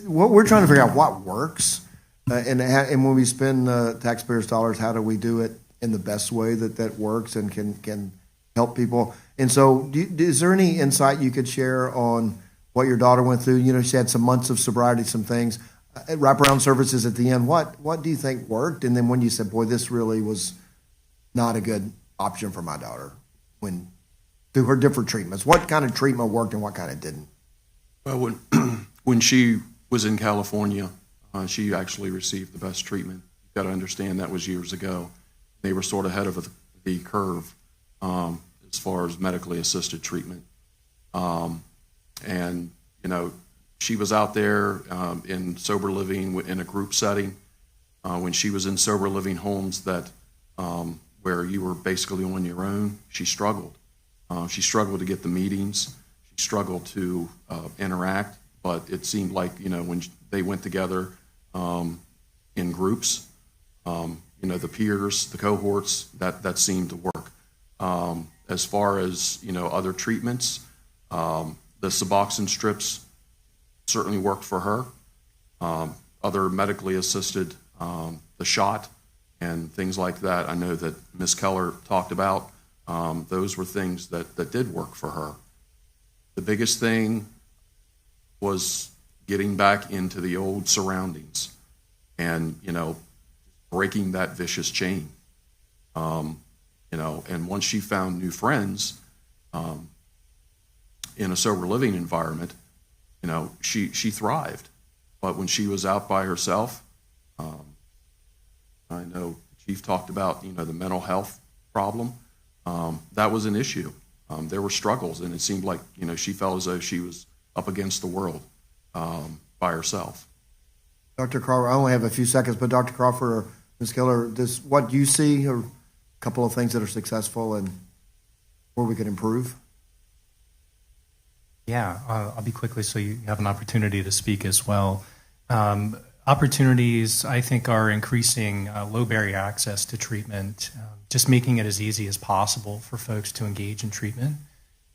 we're trying to figure out what works, and when we spend taxpayers' dollars, how do we do it in the best way that works and can help people? And so, is there any insight you could share on what your daughter went through? You know, she had some months of sobriety, some things, wraparound services at the end. What do you think worked? And then when you said, "Boy, this really was not a good option for my daughter," through her different treatments, what kind of treatment worked and what kind of didn't? Well, when she was in California, she actually received the best treatment. You've got to understand that was years ago. They were sort of ahead of the curve as far as medically assisted treatment. And, you know, she was out there in sober living in a group setting. When she was in sober living homes that where you were basically on your own, she struggled. She struggled to get the meetings. She struggled to interact. But it seemed like, you know, when they went together in groups, you know, the peers, the cohorts, that seemed to work. As far as, you know, other treatments, the Suboxone strips certainly worked for her. Other medically assisted, the shot and things like that, I know that Ms. Keller talked about. Those were things that did work for her. The biggest thing was getting back into the old surroundings and, you know, breaking that vicious chain. You know, and once she found new friends in a sober living environment, you know, she thrived. But when she was out by herself, I know Chief talked about, you know, the mental health problem. That was an issue. There were struggles, and it seemed like, you know, she felt as though she was up against the world by herself. Dr. Crawford, I only have a few seconds, but Dr. Crawford or Ms. Keller, what you see are a couple of things that are successful and where we could improve? Yeah, I'll be quickly so you have an opportunity to speak as well. Opportunities, I think, are increasing low barrier access to treatment, just making it as easy as possible for folks to engage in treatment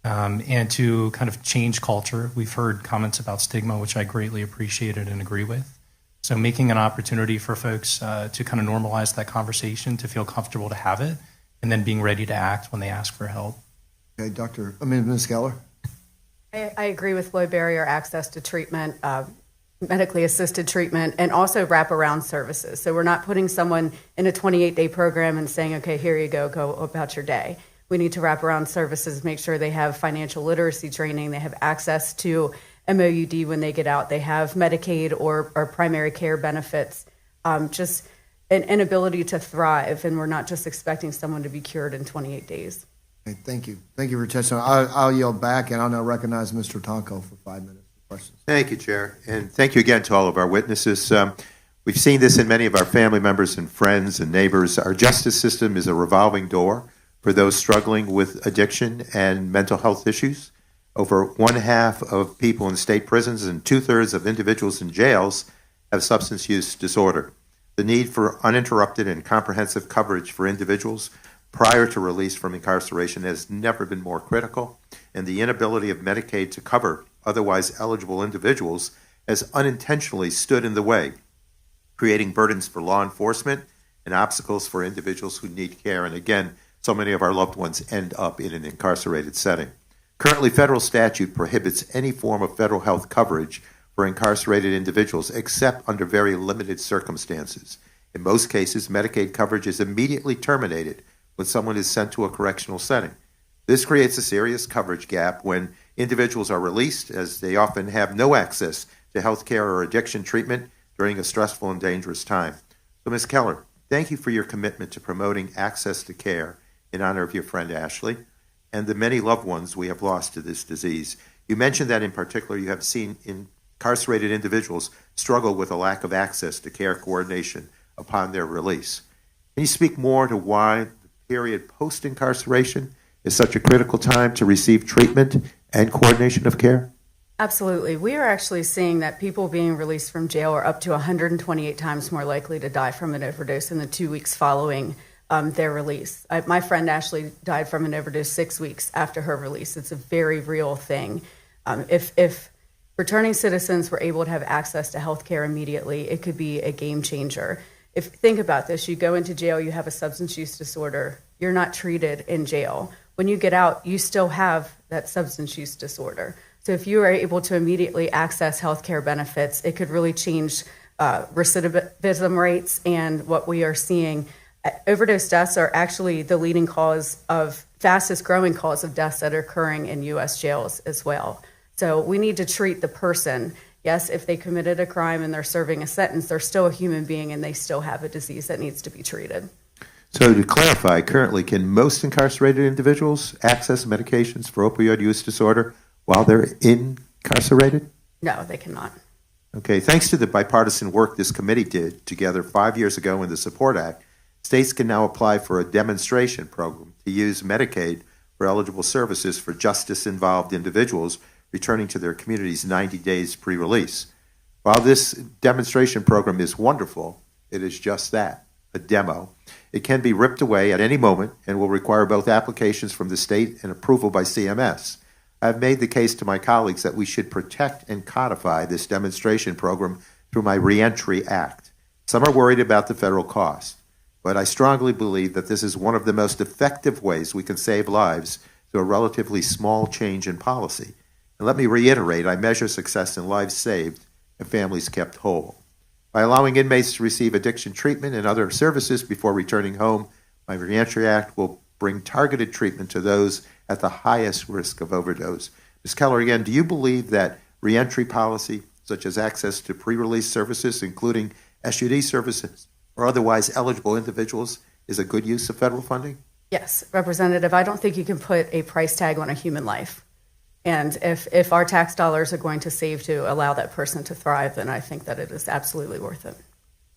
and to kind of change culture. We've heard comments about stigma, which I greatly appreciated and agree with. So making an opportunity for folks to kind of normalize that conversation, to feel comfortable to have it, and then being ready to act when they ask for help. Okay, Ms. Keller? I agree with low barrier access to treatment, medically assisted treatment, and also wraparound services. So we're not putting someone in a 28-day program and saying, okay, here you go about your day. We need to wrap around services, make sure they have financial literacy training, they have access to MOUD when they get out, they have Medicaid or primary care benefits, just an inability to thrive, and we're not just expecting someone to be cured in 28 days. Okay, thank you. Thank you for testifying. I'll yield back, and I'll now recognize Mr. Tonko for 5 minutes for questions. Thank you, Chair. And thank you again to all of our witnesses. We've seen this in many of our family members and friends and neighbors. Our justice system is a revolving door for those struggling with addiction and mental health issues. Over 1/2 of people in state prisons and 2/3 of individuals in jails have substance use disorder. The need for uninterrupted and comprehensive coverage for individuals prior to release from incarceration has never been more critical, and the inability of Medicaid to cover otherwise eligible individuals has unintentionally stood in the way, creating burdens for law enforcement and obstacles for individuals who need care. And again, so many of our loved ones end up in an incarcerated setting. Currently, federal statute prohibits any form of federal health coverage for incarcerated individuals except under very limited circumstances. In most cases, Medicaid coverage is immediately terminated when someone is sent to a correctional setting. This creates a serious coverage gap when individuals are released, as they often have no access to health care or addiction treatment during a stressful and dangerous time. So, Ms. Keller, thank you for your commitment to promoting access to care in honor of your friend Ashley and the many loved ones we have lost to this disease. You mentioned that in particular you have seen incarcerated individuals struggle with a lack of access to care coordination upon their release. Can you speak more to why the period post-incarceration is such a critical time to receive treatment and coordination of care? Absolutely. We are actually seeing that people being released from jail are up to 128 times more likely to die from an overdose in the 2 weeks following their release. My friend Ashley died from an overdose 6 weeks after her release. It's a very real thing. If returning citizens were able to have access to health care immediately, it could be a game changer. Think about this, you go into jail, you have a substance use disorder, you're not treated in jail. When you get out, you still have that substance use disorder. So if you are able to immediately access health care benefits, it could really change recidivism rates. And what we are seeing, overdose deaths are actually the leading fastest growing cause of deaths that are occurring in U.S. jails as well. So we need to treat the person. Yes, if they committed a crime and they're serving a sentence, they're still a human being and they still have a disease that needs to be treated. So to clarify, currently, can most incarcerated individuals access medications for opioid use disorder while they're incarcerated? No, they cannot. Okay, thanks to the bipartisan work this committee did together 5 years ago in the SUPPORT Act, states can now apply for a demonstration program to use Medicaid for eligible services for justice-involved individuals returning to their communities 90 days pre-release. While this demonstration program is wonderful, it is just that, a demo. It can be ripped away at any moment and will require both applications from the state and approval by CMS. I've made the case to my colleagues that we should protect and codify this demonstration program through my Reentry Act. Some are worried about the federal cost, but I strongly believe that this is one of the most effective ways we can save lives through a relatively small change in policy. And let me reiterate, I measure success in lives saved and families kept whole. By allowing inmates to receive addiction treatment and other services before returning home, my Reentry Act will bring targeted treatment to those at the highest risk of overdose. Ms. Keller, again, do you believe that reentry policy, such as access to pre-release services, including SUD services, or otherwise eligible individuals, is a good use of federal funding? Yes, Representative, I don't think you can put a price tag on a human life. And if our tax dollars are going to save to allow that person to thrive, then I think that it is absolutely worth it.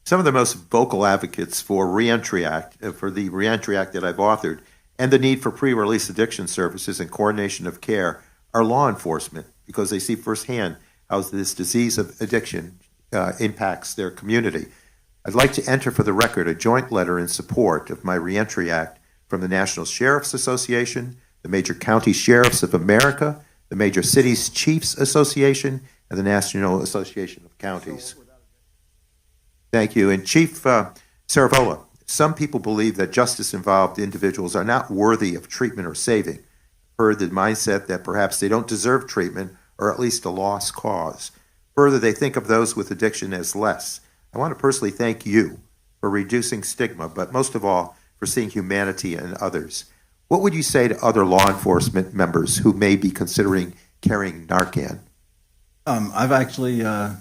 Some of the most vocal advocates for the Reentry Act that I've authored, and the need for pre-release addiction services and coordination of care are law enforcement, because they see firsthand how this disease of addiction impacts their community. I'd like to enter for the record a joint letter in support of my Reentry Act from the National Sheriff's Association, the Major County Sheriffs of America, the Major Cities Chiefs Association, and the National Association of Counties. Thank you. And Chief Saravola, some people believe that justice-involved individuals are not worthy of treatment or saving. Heard the mindset that perhaps they don't deserve treatment or at least a lost cause. Further, they think of those with addiction as less. I want to personally thank you for reducing stigma, but most of all, for seeing humanity in others. What would you say to other law enforcement members who may be considering carrying Narcan? I've actually have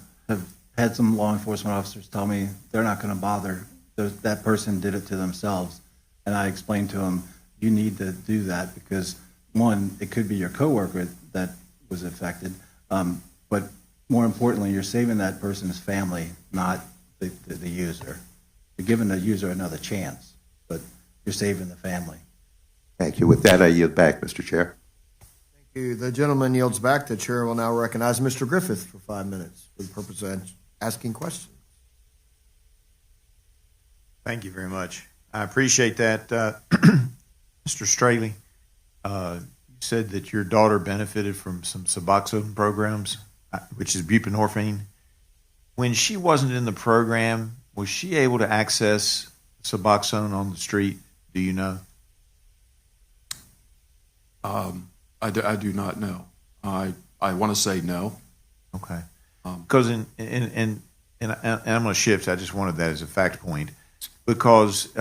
had some law enforcement officers tell me they're not going to bother. That person did it to themselves. And I explained to them, you need to do that because, one, it could be your coworker that was affected, but more importantly, you're saving that person's family, not the user. You're giving the user another chance, but you're saving the family. Thank you. With that, I yield back, Mr. Chair. Thank you. The gentleman yields back. The chair will now recognize Mr. Griffith for 5 minutes for the purpose of asking questions. Thank you very much. I appreciate that, Mr. Straley. You said that your daughter benefited from some Suboxone programs, which is buprenorphine. When she wasn't in the program, was she able to access Suboxone on the street? Do you know? I do not know. I want to say no. Okay. Because and I'm going to shift. I just wanted that as a fact point, because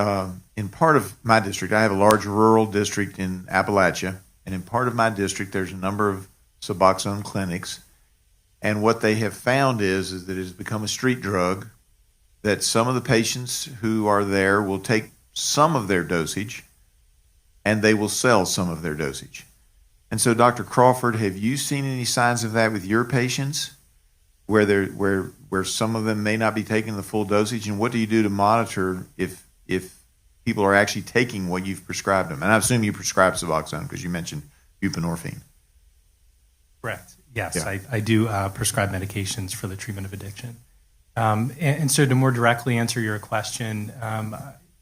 in part of my district, I have a large rural district in Appalachia, and in part of my district, there's a number of Suboxone clinics, and what they have found is that it has become a street drug. That some of the patients who are there will take some of their dosage, and they will sell some of their dosage. And so, Dr. Crawford, have you seen any signs of that with your patients, where some of them may not be taking the full dosage? And what do you do to monitor if people are actually taking what you've prescribed them? And I assume you prescribe Suboxone because you mentioned buprenorphine. Correct. Yes, Yeah. I do prescribe medications for the treatment of addiction. And so to more directly answer your question,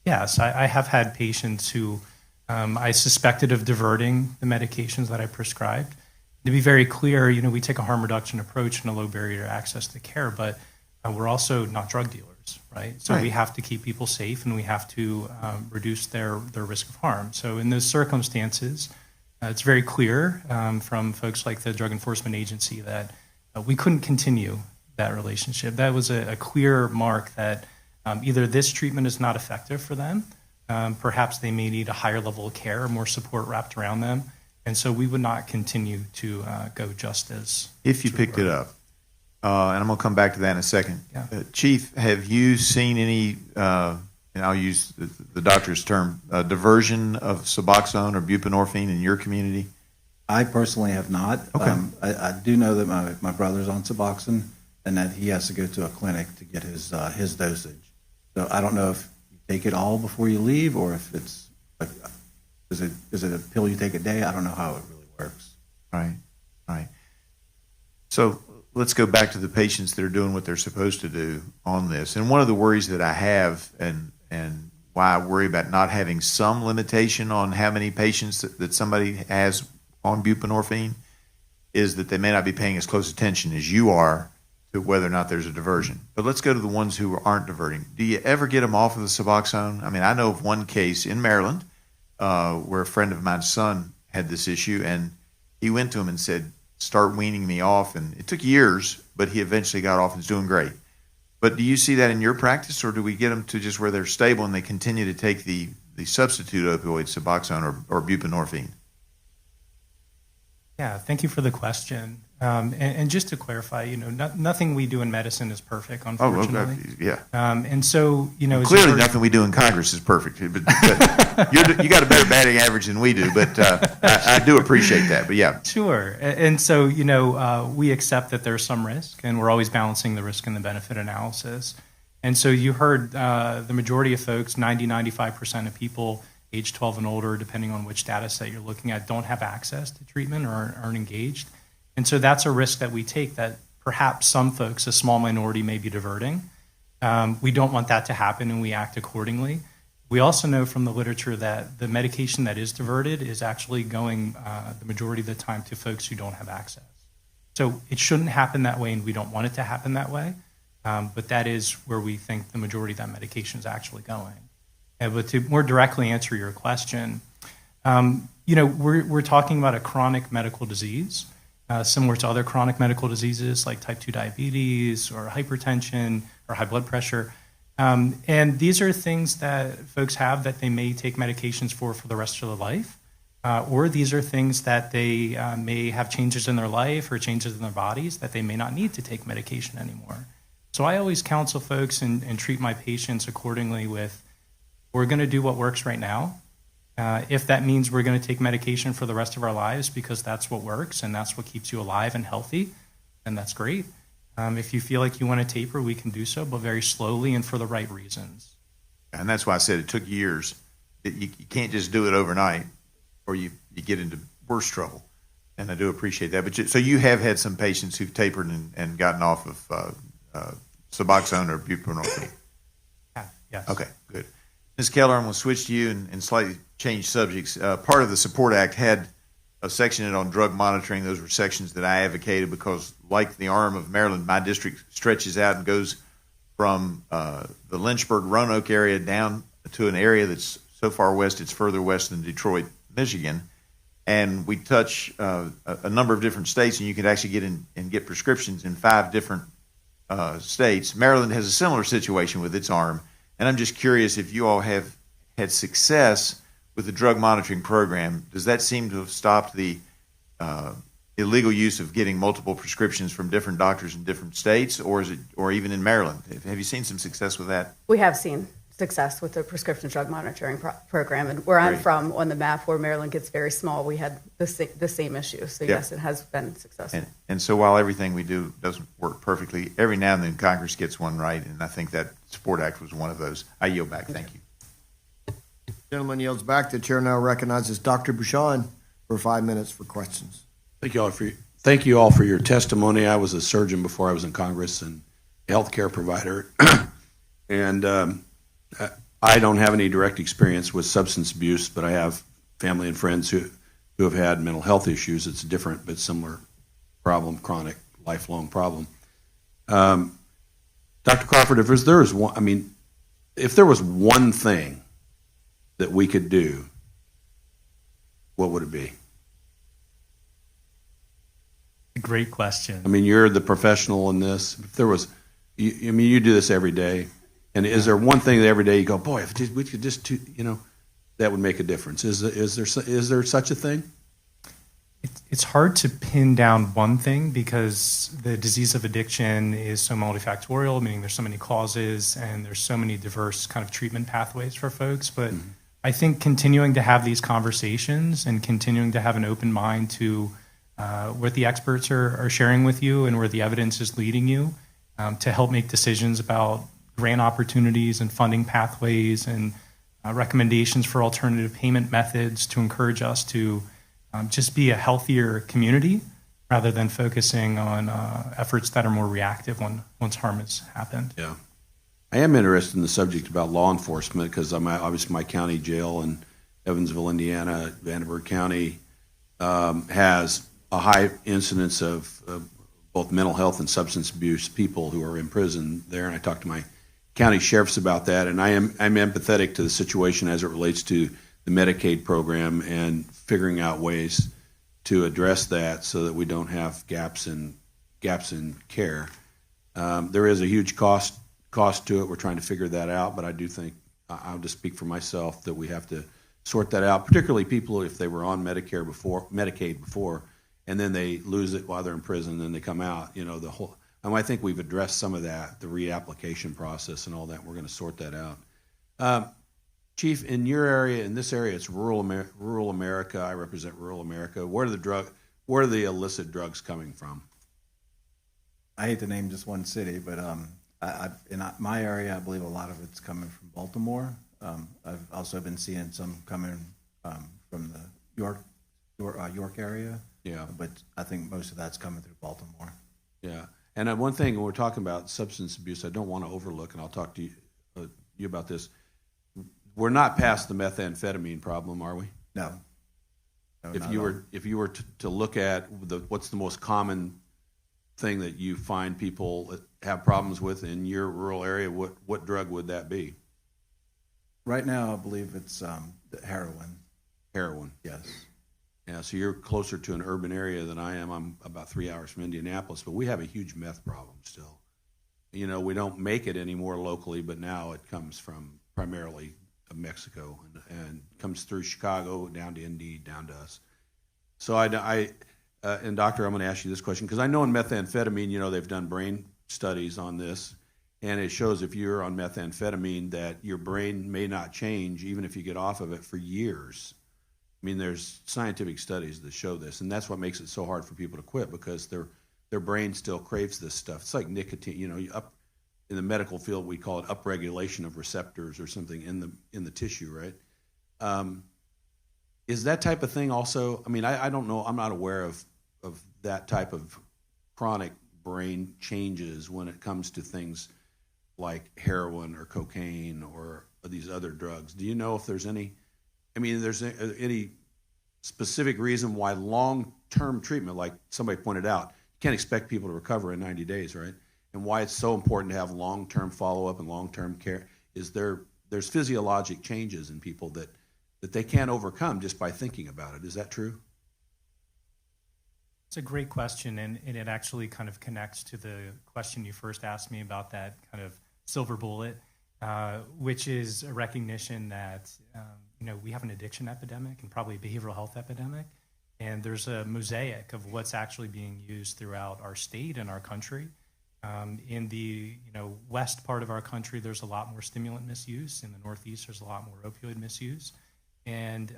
yes, I have had patients who I suspected of diverting the medications that I prescribed. To be very clear, we take a harm reduction approach and a low barrier to access to care, but we're also not drug dealers, right? So we have to keep people safe, and we have to reduce their risk of harm. So in those circumstances, it's very clear from folks like the Drug Enforcement Agency that we couldn't continue that relationship. That was a clear mark that either this treatment is not effective for them, perhaps they may need a higher level of care, more support wrapped around them, and so we would not continue to go just as... If you picked it up, and I'm going to come back to that in a second. Yeah. Chief, have you seen any, and I'll use the doctor's term, diversion of Suboxone or buprenorphine in your community? I personally have not. Okay. I do know that my brother's on Suboxone, and that he has to go to a clinic to get his dosage. So I don't know if you take it all before you leave, or if it's like, is it a pill you take a day? I don't know how it really works. Right. So let's go back to the patients that are doing what they're supposed to do on this. And one of the worries that I have, and why I worry about not having some limitation on how many patients that somebody has on buprenorphine, is that they may not be paying as close attention as you are to whether or not there's a diversion. But let's go to the ones who aren't diverting. Do you ever get them off of the Suboxone? I mean, I know of one case in Maryland where a friend of mine's son had this issue, and he went to him and said, start weaning me off. And it took years, but he eventually got off and is doing great. But do you see that in your practice, or do we get them to just where they're stable and they continue to take the substitute opioid, Suboxone or buprenorphine? Yeah, thank you for the question. And just to clarify, nothing we do in medicine is perfect, unfortunately. Yeah. And so, Clearly, nothing we do in Congress is perfect. But you got a better batting average than we do. But I do appreciate that. But yeah. Sure. And so, we accept that there's some risk, and we're always balancing the risk and the benefit analysis. And so you heard the majority of folks, 95% of people age 12 and older, depending on which data set you're looking at, don't have access to treatment or aren't engaged. And so that's a risk that we take, that perhaps some folks, a small minority, may be diverting. We don't want that to happen, and we act accordingly. We also know from the literature that the medication that is diverted is actually going the majority of the time to folks who don't have access. So it shouldn't happen that way, and we don't want it to happen that way. But that is where we think the majority of that medication is actually going. But to more directly answer your question, we're talking about a chronic medical disease, similar to other chronic medical diseases like type 2 diabetes or hypertension or high blood pressure. And these are things that folks have that they may take medications for the rest of their life, or these are things that they may have changes in their life or changes in their bodies that they may not need to take medication anymore. So I always counsel folks and treat my patients accordingly with, we're going to do what works right now. If that means we're going to take medication for the rest of our lives because that's what works and that's what keeps you alive and healthy, then that's great. If you feel like you want to taper, we can do so, but very slowly and for the right reasons. And that's why I said it took years. You can't just do it overnight, or you get into worse trouble. And I do appreciate that. But so you have had some patients who've tapered and gotten off of Suboxone or buprenorphine? Yes. Okay, good. Ms. Keller, I'm going to switch to you and slightly change subjects. Part of the SUPPORT Act had a section in it on drug monitoring. Those were sections that I advocated because, like the arm of Maryland, my district stretches out and goes from the Lynchburg, Roanoke area down to an area that's so far west, it's further west than Detroit, Michigan. And we touch a number of different states, and you can actually get in and get prescriptions in 5 different states. Maryland has a similar situation with its arm. And I'm just curious if you all have had success with the drug monitoring program. Does that seem to have stopped the illegal use of getting multiple prescriptions from different doctors in different states, or is it, or even in Maryland? Have you seen some success with that? We have seen success with the prescription drug monitoring program. And where I'm Great. from, on the map where Maryland gets very small, we had the same issue. So Yeah. yes, it has been successful. And so while everything we do doesn't work perfectly, every now and then Congress gets one right, and I think that Support Act was one of those. I yield back. Thank you. Gentleman yields back. The chair now recognizes Dr. Bouchon for 5 minutes for questions. Thank you all for your testimony. I was a surgeon before I was in Congress and a healthcare provider, and I don't have any direct experience with substance abuse, but I have family and friends who have had mental health issues. It's a different but similar problem, chronic, lifelong problem. Dr. Crawford, if there was one thing that we could do, what would it be? Great question. I mean, you're the professional in this. If there was, you do this every day. And is there one thing that every day you go, boy, if we could just, that would make a difference? Is there such a thing? It's hard to pin down one thing because the disease of addiction is so multifactorial, meaning there's so many causes and there's so many diverse kind of treatment pathways for folks. But I think continuing to have these conversations and continuing to have an open mind to what the experts are sharing with you and where the evidence is leading you to help make decisions about grant opportunities and funding pathways and recommendations for alternative payment methods to encourage us to just be a healthier community rather than focusing on efforts that are more reactive once harm has happened. Yeah. I am interested in the subject about law enforcement because obviously my county jail in Evansville, Indiana, Vanderburgh County has a high incidence of both mental health and substance abuse people who are in prison there. And I talked to my county sheriffs about that, and I'm empathetic to the situation as it relates to the Medicaid program and figuring out ways to address that so that we don't have gaps in care. There is a huge cost to it. We're trying to figure that out, but I do think I'll just speak for myself that we have to sort that out. Particularly people if they were on Medicaid before, and then they lose it while they're in prison, and then they come out. I think we've addressed some of that, the reapplication process and all that. We're going to sort that out. Chief, in your area, in this area, it's rural America. I represent rural America. Where are the illicit drugs coming from? I hate to name just one city, but in my area, I believe a lot of it's coming from Baltimore. I've also been seeing some coming from the York area. Yeah. But I think most of that's coming through Baltimore. Yeah. And one thing, when we're talking about substance abuse, I don't want to overlook, and I'll talk to you about this. We're not past the methamphetamine problem, are we? No. If you were to look at what's the most common thing that you find people have problems with in your rural area, what drug would that be? Right now, I believe it's the heroin. Heroin. Yes. Yeah, so you're closer to an urban area than I am. I'm about 3 hours from Indianapolis, but we have a huge meth problem still. We don't make it anymore locally, but now it comes from primarily Mexico and comes through Chicago down to Indy, down to us. So and doctor, I'm going to ask you this question because I know in methamphetamine, they've done brain studies on this, and it shows if you're on methamphetamine that your brain may not change even if you get off of it for years. I mean, there's scientific studies that show this, and that's what makes it so hard for people to quit because their brain still craves this stuff. It's like nicotine. Up in the medical field, we call it upregulation of receptors or something in the tissue, right? Is that type of thing also? I mean, I don't know. I'm not aware of that type of chronic brain changes when it comes to things like heroin or cocaine or these other drugs. Do you know if there's any? I mean, there's any specific reason why long-term treatment, like somebody pointed out, you can't expect people to recover in 90 days, right? And why it's so important to have long-term follow-up and long-term care is there's physiologic changes in people that they can't overcome just by thinking about it. Is that true? It's a great question, and it actually kind of connects to the question you first asked me about that kind of silver bullet, which is a recognition that we have an addiction epidemic and probably a behavioral health epidemic, and there's a mosaic of what's actually being used throughout our state and our country. In the west part of our country, there's a lot more stimulant misuse. In the Northeast, there's a lot more opioid misuse, and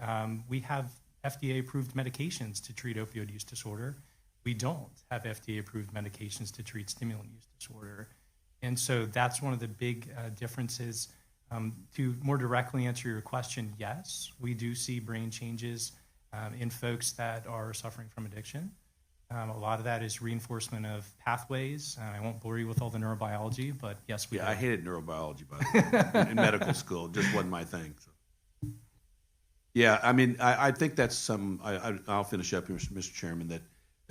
we have FDA-approved medications to treat opioid use disorder. We don't have FDA-approved medications to treat stimulant use disorder. And so that's one of the big differences. To more directly answer your question, yes, we do see brain changes in folks that are suffering from addiction. A lot of that is reinforcement of pathways. I won't bore you with all the neurobiology, but yes, we do. I hated neurobiology, by the way, in medical school. It just wasn't my thing. So. Yeah, I mean, I think that's some. I'll finish up here, Mr. Chairman. That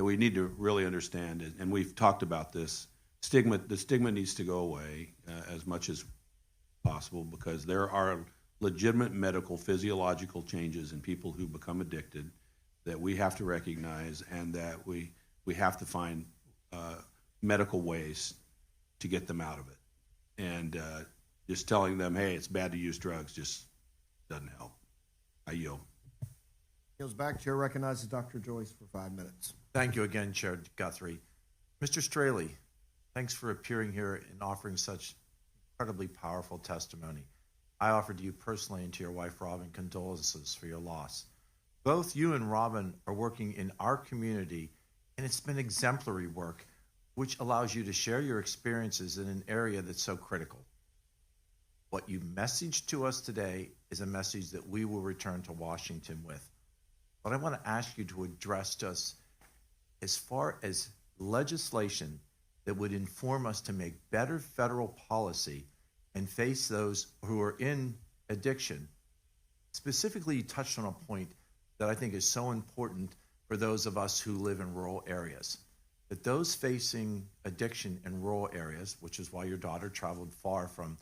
we need to really understand, and we've talked about this. The stigma needs to go away as much as possible, because there are legitimate medical, physiological changes in people who become addicted that we have to recognize, and that we have to find medical ways to get them out of it. And just telling them, hey, it's bad to use drugs, just doesn't help. I yield. Yields back. Chair recognizes Dr. Joyce for 5 minutes. Thank you again, Chair Guthrie. Mr. Straley, thanks for appearing here and offering such incredibly powerful testimony. I offer to you personally and to your wife, Robin, condolences for your loss. Both you and Robin are working in our community, and it's been exemplary work, which allows you to share your experiences in an area that's so critical. What you messaged to us today is a message that we will return to Washington with. But I want to ask you to address to us, as far as legislation that would inform us to make better federal policy and face those who are in addiction. Specifically, you touched on a point that I think is so important for those of us who live in rural areas. That those facing addiction in rural areas, which is why your daughter traveled far from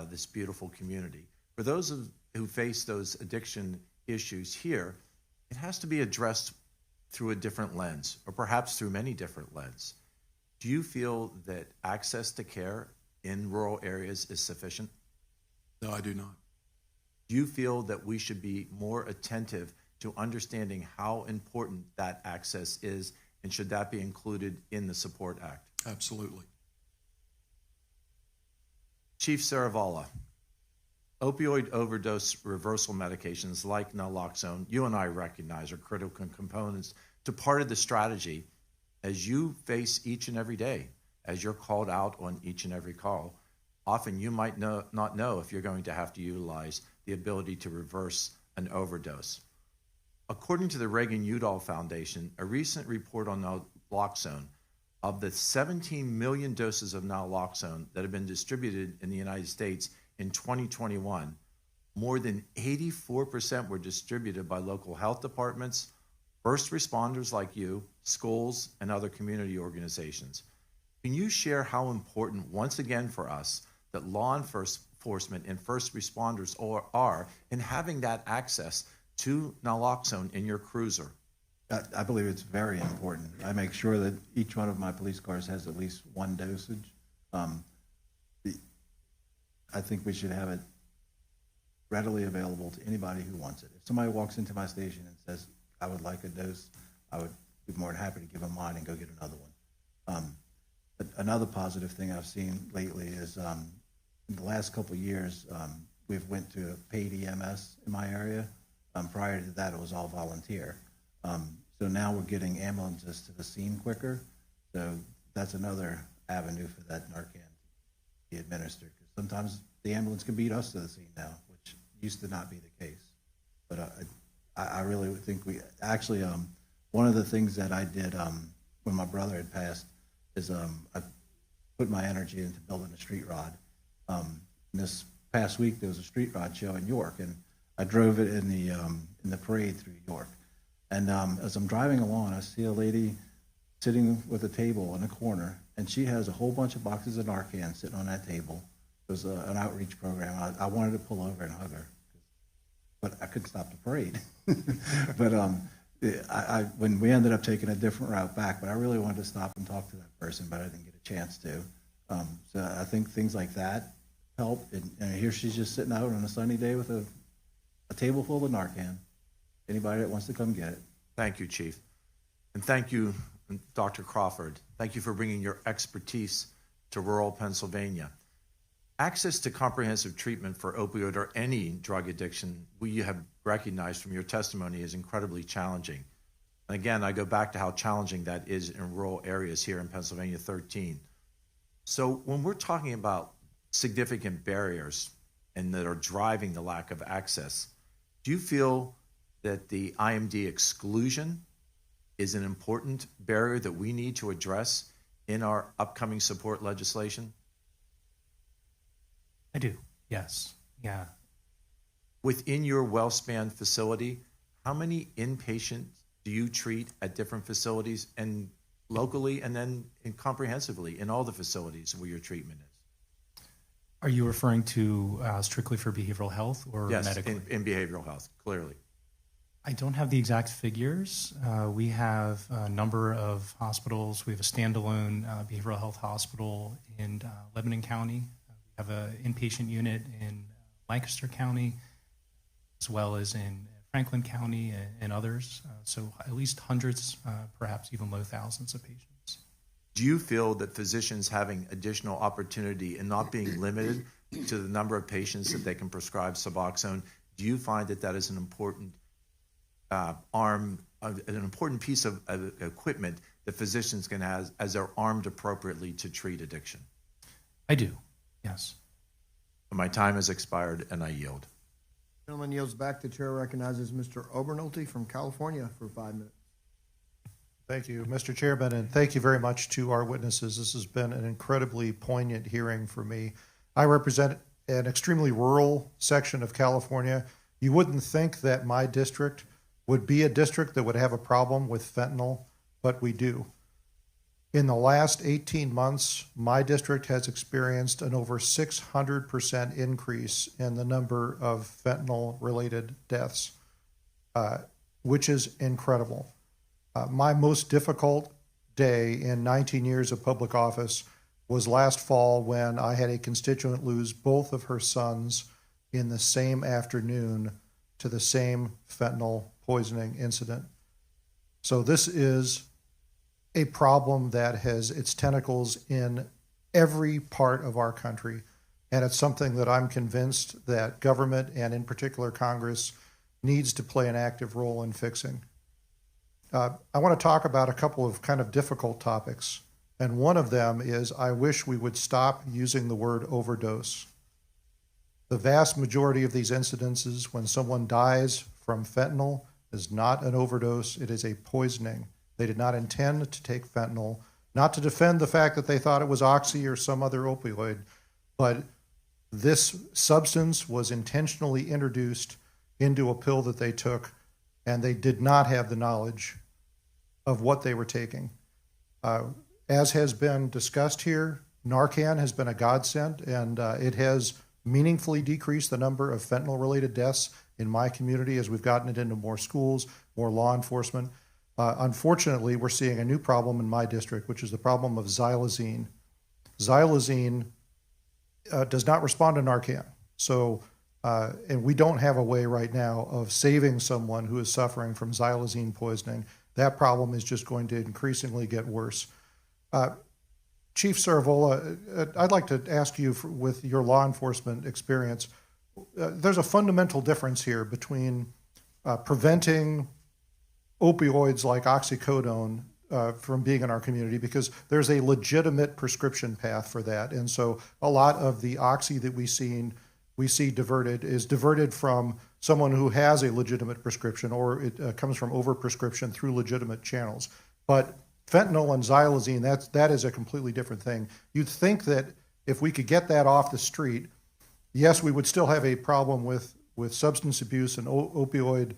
this beautiful community, for those who face those addiction issues here, it has to be addressed through a different lens, or perhaps through many different lenses. Do you feel that access to care in rural areas is sufficient? No, I do not. Do you feel that we should be more attentive to understanding how important that access is, and should that be included in the Support Act? Absolutely. Chief Saravala, opioid overdose reversal medications like naloxone, you and I recognize are critical components to part of the strategy as you face each and every day, as you're called out on each and every call. Often you might not know if you're going to have to utilize the ability to reverse an overdose. According to the Reagan-Udall Foundation, a recent report on naloxone, of the 17 million doses of naloxone that have been distributed in the United States in 2021, more than 84% were distributed by local health departments, first responders like you, schools, and other community organizations. Can you share how important, once again for us, that law enforcement and first responders are in having that access to naloxone in your cruiser? I believe it's very important. I make sure that each one of my police cars has at least one dosage. I think we should have it readily available to anybody who wants it. If somebody walks into my station and says, I would like a dose, I would be more than happy to give them mine and go get another one. But another positive thing I've seen lately is in the last couple of years, we've went to a paid EMS in my area. Prior to that, it was all volunteer. So now we're getting ambulances to the scene quicker. So that's another avenue for that Narcan to be administered. Because sometimes the ambulance can beat us to the scene now, which used to not be the case. But I really think we actually, one of the things that I did when my brother had passed is I put my energy into building a street rod. This past week there was a street rod show in York, and I drove it in the parade through York. And as I'm driving along, I see a lady sitting with a table in a corner, and she has a whole bunch of boxes of Narcan sitting on that table. It was an outreach program. I wanted to pull over and hug her, but I couldn't stop the parade. But when we ended up taking a different route back, but I really wanted to stop and talk to that person, but I didn't get a chance to. So I think things like that help. And here she's just sitting out on a sunny day with a table full of Narcan. Anybody that wants to come get it. Thank you, Chief. And thank you, Dr. Crawford. Thank you for bringing your expertise to rural Pennsylvania. Access to comprehensive treatment for opioid or any drug addiction, we have recognized from your testimony, is incredibly challenging. And again, I go back to how challenging that is in rural areas here in Pennsylvania 13. So when we're talking about significant barriers and that are driving the lack of access, do you feel that the IMD exclusion is an important barrier that we need to address in our upcoming support legislation? I do, yes. Yeah. Within your WellSpan facility, how many inpatients do you treat at different facilities and locally and then comprehensively in all the facilities where your treatment is? Are you referring to strictly for behavioral health or yes, medically? in behavioral health, clearly. I don't have the exact figures. We have a number of hospitals. We have a standalone behavioral health hospital in Lebanon County. We have an inpatient unit in Lancaster County, as well as in Franklin County and others. So at least hundreds, perhaps even low thousands of patients. Do you feel that physicians having additional opportunity and not being limited to the number of patients that they can prescribe Suboxone, do you find that that is an important an important piece of equipment that physicians can have as they're armed appropriately to treat addiction? I do, yes. My time has expired and I yield. Gentleman yields back. The chair recognizes Mr. Obernolte from California for 5 minutes. Thank you, Mr. Chairman, and thank you very much to our witnesses. This has been an incredibly poignant hearing for me. I represent an extremely rural section of California. You wouldn't think that my district would be a district that would have a problem with fentanyl, but we do. In the last 18 months, my district has experienced an over 600% increase in the number of fentanyl-related deaths, which is incredible. My most difficult day in 19 years of public office was last fall when I had a constituent lose both of her sons in the same afternoon to the same fentanyl poisoning incident. So this is a problem that has its tentacles in every part of our country, and it's something that I'm convinced that government, and in particular Congress, needs to play an active role in fixing. I want to talk about a couple of kind of difficult topics, and one of them is I wish we would stop using the word overdose. The vast majority of these incidences, when someone dies from fentanyl, is not an overdose, it is a poisoning. They did not intend to take fentanyl, not to defend the fact that they thought it was oxy or some other opioid, but this substance was intentionally introduced into a pill that they took, and they did not have the knowledge of what they were taking. As has been discussed here, Narcan has been a godsend, and it has meaningfully decreased the number of fentanyl-related deaths in my community as we've gotten it into more schools, more law enforcement. Unfortunately, we're seeing a new problem in my district, which is the problem of xylazine. Xylazine does not respond to Narcan. So, and we don't have a way right now of saving someone who is suffering from xylazine poisoning. That problem is just going to increasingly get worse. Chief Saravola, I'd like to ask you, with your law enforcement experience, there's a fundamental difference here between preventing opioids like oxycodone from being in our community, because there's a legitimate prescription path for that. And so a lot of the oxy that we see diverted is diverted from someone who has a legitimate prescription, or it comes from overprescription through legitimate channels. But fentanyl and xylazine, that is a completely different thing. You'd think that if we could get that off the street, yes, we would still have a problem with substance abuse and opioid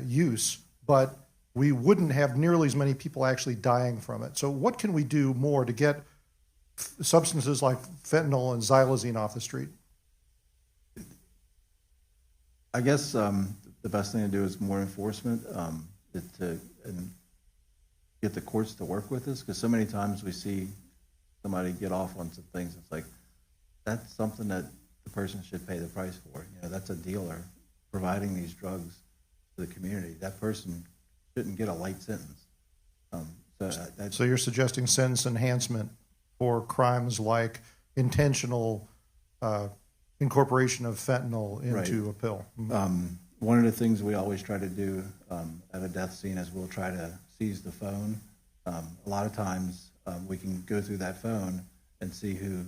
use, but we wouldn't have nearly as many people actually dying from it. So what can we do more to get substances like fentanyl and xylazine off the street? I guess the best thing to do is more enforcement, and get the courts to work with us, because so many times we see somebody get off on some things. It's like, that's something that the person should pay the price for. You know, that's a dealer providing these drugs to the community. That person shouldn't get a light sentence. So you're suggesting sentence enhancement for crimes like intentional incorporation of fentanyl into a pill. One of the things we always try to do at a death scene is we'll try to seize the phone. A lot of times we can go through that phone and see who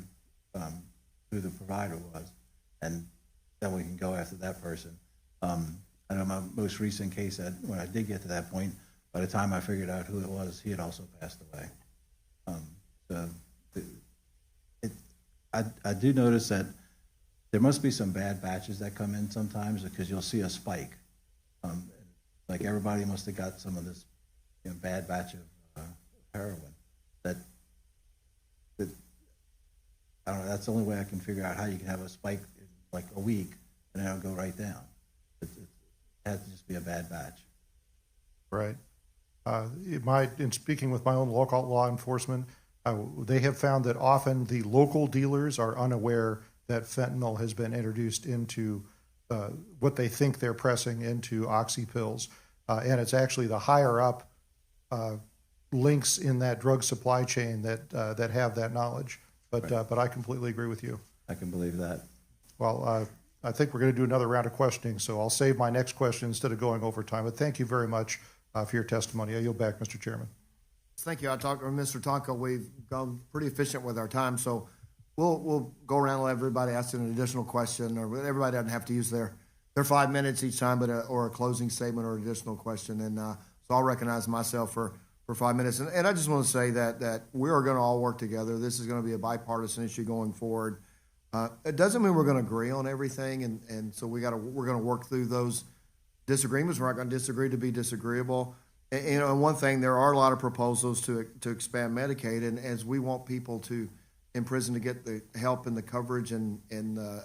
the provider was, and then we can go after that person. I know my most recent case, when I did get to that point, by the time I figured out who it was, he had also passed away. I do notice that there must be some bad batches that come in sometimes, because you'll see a spike. Like everybody must have got some of this bad batch of heroin. That I don't know. That's the only way I can figure out how you can have a spike in like a week and then it'll go right down. It has to just be a bad batch. Right. In speaking with my own local law enforcement, they have found that often the local dealers are unaware that fentanyl has been introduced into what they think they're pressing into oxy pills. And it's actually the higher up links in that drug supply chain that have that knowledge. But I completely agree with you. I can believe that. Well, I think we're going to do another round of questioning, so I'll save my next question instead of going over time. But thank you very much for your testimony. I yield back, Mr. Chairman. Thank you. I talked to Mr. Tonko. We've gone pretty efficient with our time, so we'll go around and let everybody ask an additional question, or everybody doesn't have to use their 5 minutes each time, but or a closing statement or additional question. And so I'll recognize myself for 5 minutes. And I just want to say that we are going to all work together. This is going to be a bipartisan issue going forward. It doesn't mean we're going to agree on everything, and so we're going to work through those disagreements. We're not going to disagree to be disagreeable. And one thing, there are a lot of proposals to expand Medicaid, and as we want people in prison to get the help and the coverage and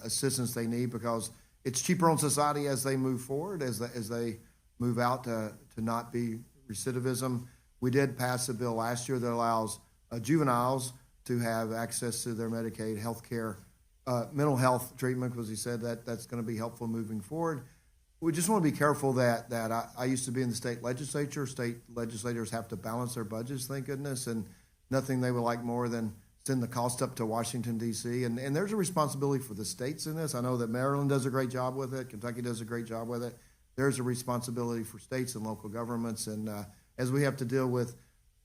assistance they need, because it's cheaper on society as they move forward, as they move out to not be recidivism. We did pass a bill last year that allows juveniles to have access to their Medicaid health care, mental health treatment, because he said that's going to be helpful moving forward. We just want to be careful that I used to be in the state legislature. State legislators have to balance their budgets, thank goodness, and nothing they would like more than send the cost up to Washington, D.C. And there's a responsibility for the states in this. I know that Maryland does a great job with it. Kentucky does a great job with it. There's a responsibility for states and local governments. And as we have to deal with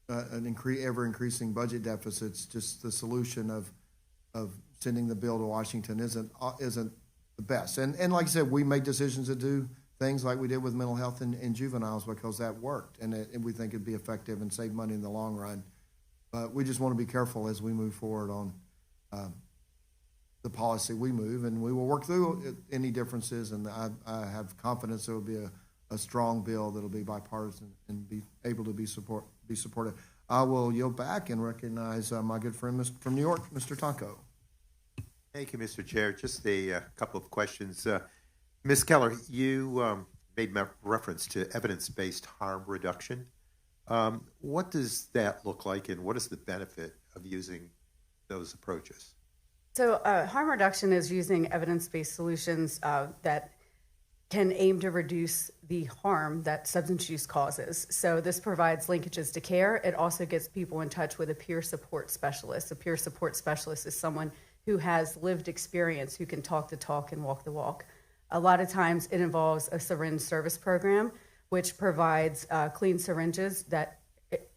ever-increasing budget deficits, just the solution of sending the bill to Washington isn't the best. And like I said, we make decisions to do things like we did with mental health and juveniles because that worked, and we think it'd be effective and save money in the long run. But we just want to be careful as we move forward on the policy we move, and we will work through any differences, and I have confidence there will be a strong bill that will be bipartisan and be able to be supported. I will yield back and recognize my good friend from New York, Mr. Tonko. Thank you, Mr. Chair. Just a couple of questions. Ms. Keller, you made reference to evidence-based harm reduction. What does that look like, and what is the benefit of using those approaches? So harm reduction is using evidence-based solutions that can aim to reduce the harm that substance use causes. So this provides linkages to care. It also gets people in touch with a peer support specialist. A peer support specialist is someone who has lived experience, who can talk the talk and walk the walk. A lot of times it involves a syringe service program, which provides clean syringes that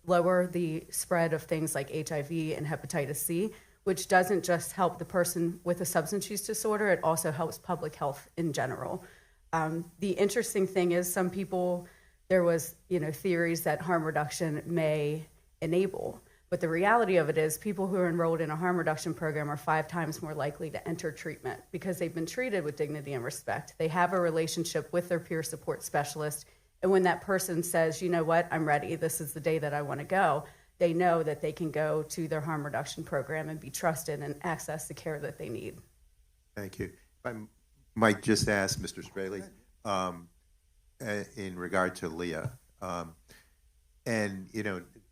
lower the spread of things like HIV and hepatitis C, which doesn't just help the person with a substance use disorder, it also helps public health in general. The interesting thing is some people, there was theories that harm reduction may enable. But the reality of it is people who are enrolled in a harm reduction program are 5 times more likely to enter treatment because they've been treated with dignity and respect. They have a relationship with their peer support specialist, And when that person says, you know what, I'm ready, this is the day that I want to go, they know that they can go to their harm reduction program and be trusted and access the care that they need. Thank you. If I might just ask Mr. Straley, in regard to Leah, and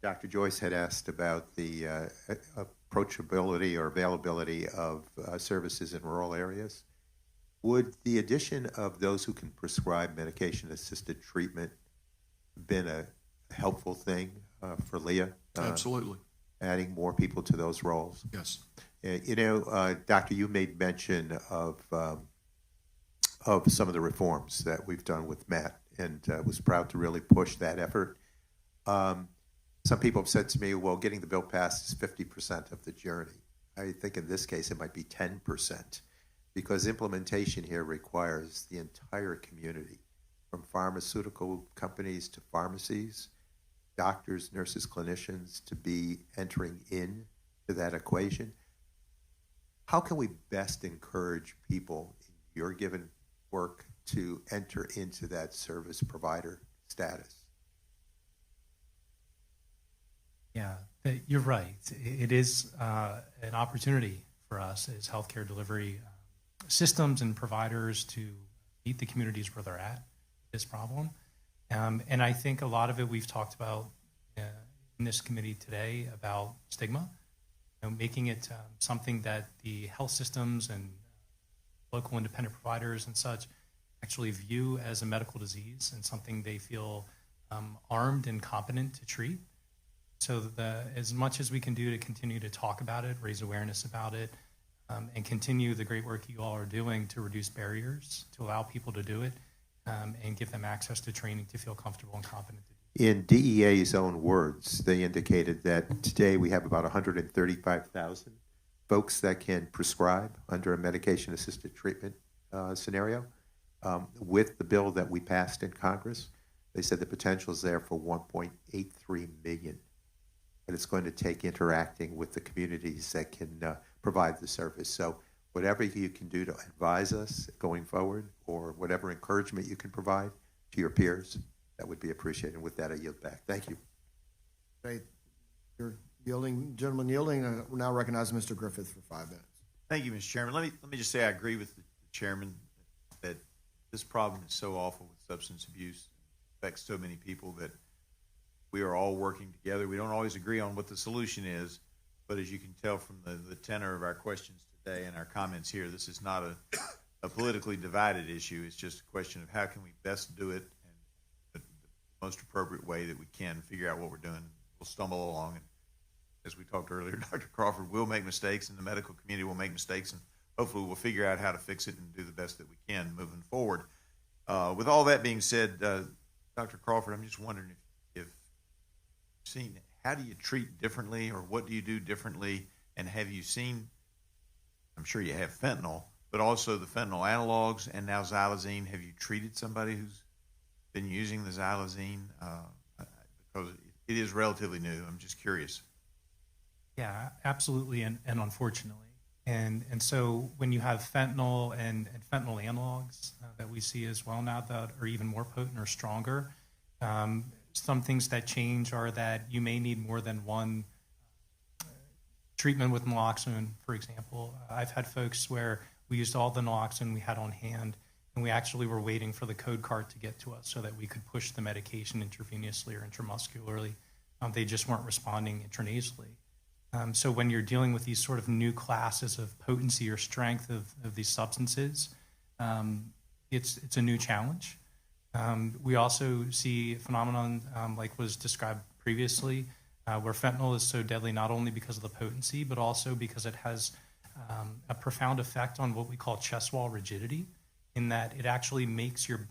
Dr. Joyce had asked about the approachability or availability of services in rural areas. Would the addition of those who can prescribe medication-assisted treatment been a helpful thing for Leah? Absolutely. Adding more people to those roles? Yes. Doctor, you made mention of some of the reforms that we've done with Matt, and was proud to really push that effort. Some people have said to me, well, getting the bill passed is 50% of the journey. I think in this case it might be 10%, because implementation here requires the entire community, from pharmaceutical companies to pharmacies, doctors, nurses, clinicians, to be entering in to that equation. How can we best encourage people in your given work to enter into that service provider status? Yeah, you're right. It is an opportunity for us as healthcare delivery systems and providers to meet the communities where they're at with this problem. And I think a lot of it we've talked about in this committee today about stigma, making it something that the health systems and local independent providers and such actually view as a medical disease and something they feel armed and competent to treat. So as much as we can do to continue to talk about it, raise awareness about it, and continue the great work you all are doing to reduce barriers, to allow people to do it, and give them access to training to feel comfortable and competent to do it. In DEA's own words, they indicated that today we have about 135,000 folks that can prescribe under a medication-assisted treatment scenario. With the bill that we passed in Congress, they said the potential is there for 1.83 million. And it's going to take interacting with the communities that can provide the service. So whatever you can do to advise us going forward, or whatever encouragement you can provide to your peers, that would be appreciated. And with that, I yield back. Thank you. Great. You're yielding, gentlemen yielding. I now recognize Mr. Griffith for 5 minutes. Thank you, Mr. Chairman. Let me just say I agree with the chairman that this problem is so awful with substance abuse. It affects so many people that we are all working together. We don't always agree on what the solution is, but as you can tell from the tenor of our questions today and our comments here, this is not a politically divided issue. It's just a question of how can we best do it and the most appropriate way that we can, figure out what we're doing. We'll stumble along, and as we talked earlier, Dr. Crawford will make mistakes, and the medical community will make mistakes, and hopefully we'll figure out how to fix it and do the best that we can moving forward. With all that being said, Dr. Crawford, I'm just wondering if seen, how do you treat differently, or what do you do differently? And have you seen, I'm sure you have fentanyl, but also the fentanyl analogs and now xylazine. Have you treated somebody who's been using the xylazine? Because it is relatively new. I'm just curious. Yeah, absolutely, and unfortunately. And so when you have fentanyl and fentanyl analogs that we see as well now that are even more potent or stronger, some things that change are that you may need more than one treatment with naloxone, for example. I've had folks where we used all the naloxone we had on hand, and we actually were waiting for the code card to get to us so that we could push the medication intravenously or intramuscularly. They just weren't responding intranasally. So when you're dealing with these sort of new classes of potency or strength of these substances, it's a new challenge. We also see a phenomenon like was described previously, where fentanyl is so deadly not only because of the potency, but also because it has a profound effect on what we call chest wall rigidity, in that it actually makes your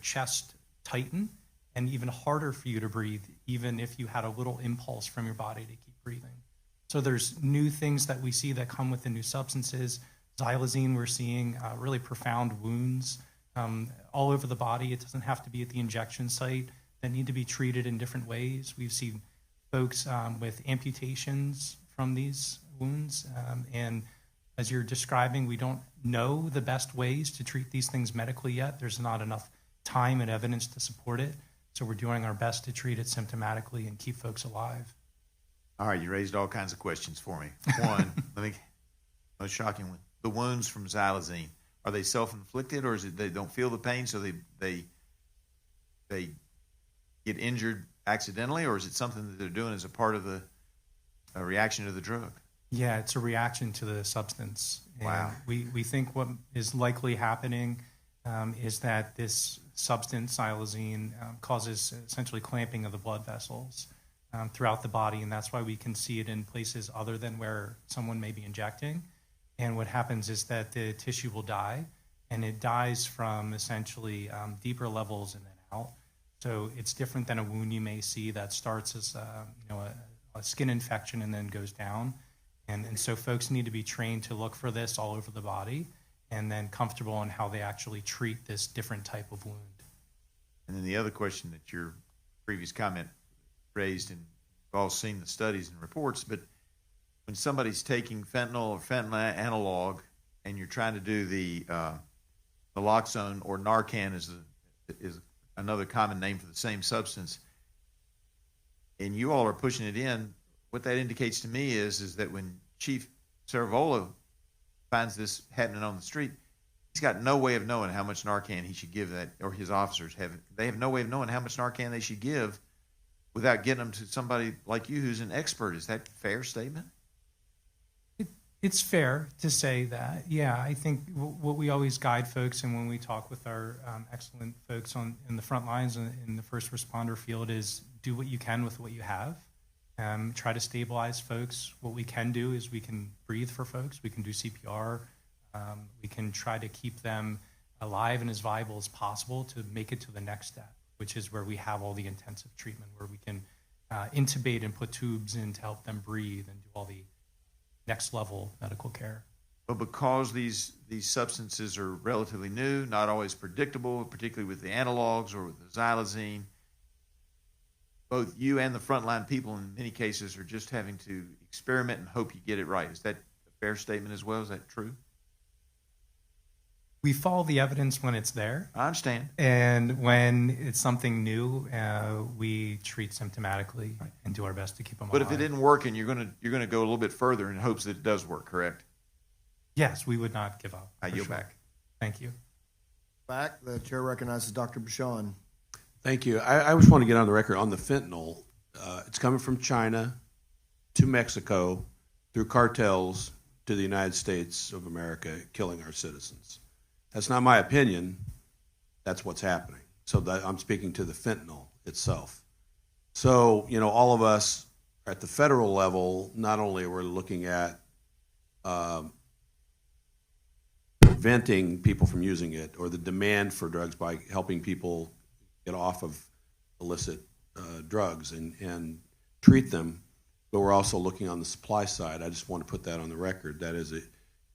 chest tighten and even harder for you to breathe, even if you had a little impulse from your body to keep breathing. So there's new things that we see that come with the new substances. Xylazine, we're seeing really profound wounds all over the body. It doesn't have to be at the injection site, that need to be treated in different ways. We've seen folks with amputations from these wounds. And as you're describing, we don't know the best ways to treat these things medically yet. There's not enough time and evidence to support it. So we're doing our best to treat it symptomatically and keep folks alive. All right, you raised all kinds of questions for me. One, most shocking one, the wounds from xylazine, are they self-inflicted, or is it they don't feel the pain, so they get injured accidentally, or is it something that they're doing as a part of the reaction to the drug? Yeah, it's a reaction to the substance. And Wow. we think what is likely happening is that this substance, xylazine, causes essentially clamping of the blood vessels throughout the body, and that's why we can see it in places other than where someone may be injecting. And what happens is that the tissue will die, and it dies from essentially deeper levels and then out. So it's different than a wound you may see that starts as a skin infection and then goes down. And so folks need to be trained to look for this all over the body and then comfortable in how they actually treat this different type of wound. And then the other question that your previous comment raised, and we've all seen the studies and reports, but when somebody's taking fentanyl or fentanyl analog and you're trying to do the naloxone, or Narcan is another common name for the same substance, and you all are pushing it in, what that indicates to me is that when Chief Cerevolo finds this happening on the street, he's got no way of knowing how much Narcan he should give that, or his officers have no way of knowing how much Narcan they should give without getting them to somebody like you who's an expert. Is that a fair statement? It's fair to say that. Yeah, I think what we always guide folks, and when we talk with our excellent folks in the front lines in the first responder field, is do what you can with what you have. Try to stabilize folks. What we can do is we can breathe for folks. We can do CPR. We can try to keep them alive and as viable as possible to make it to the next step, which is where we have all the intensive treatment, where we can intubate and put tubes in to help them breathe and do all the next level medical care. But because these substances are relatively new, not always predictable, particularly with the analogs or with the xylazine, both you and the frontline people in many cases are just having to experiment and hope you get it right. Is that a fair statement as well? Is that true? We follow the evidence when it's there. I understand. And when it's something new, we treat symptomatically and do our best to keep them alive. But if it didn't work, and you're going to go a little bit further in hopes that it does work, correct? Yes, we would not give up. I for yield sure. back. Thank you. Back, the chair recognizes Dr. Bashan. Thank you. I just want to get on the record on the fentanyl. It's coming from China to Mexico through cartels to the United States of America, killing our citizens. That's not my opinion. That's what's happening. So I'm speaking to the fentanyl itself. So, all of us at the federal level, not only are we looking at preventing people from using it or the demand for drugs by helping people get off of illicit drugs and treat them, but we're also looking on the supply side. I just want to put that on the record. That is,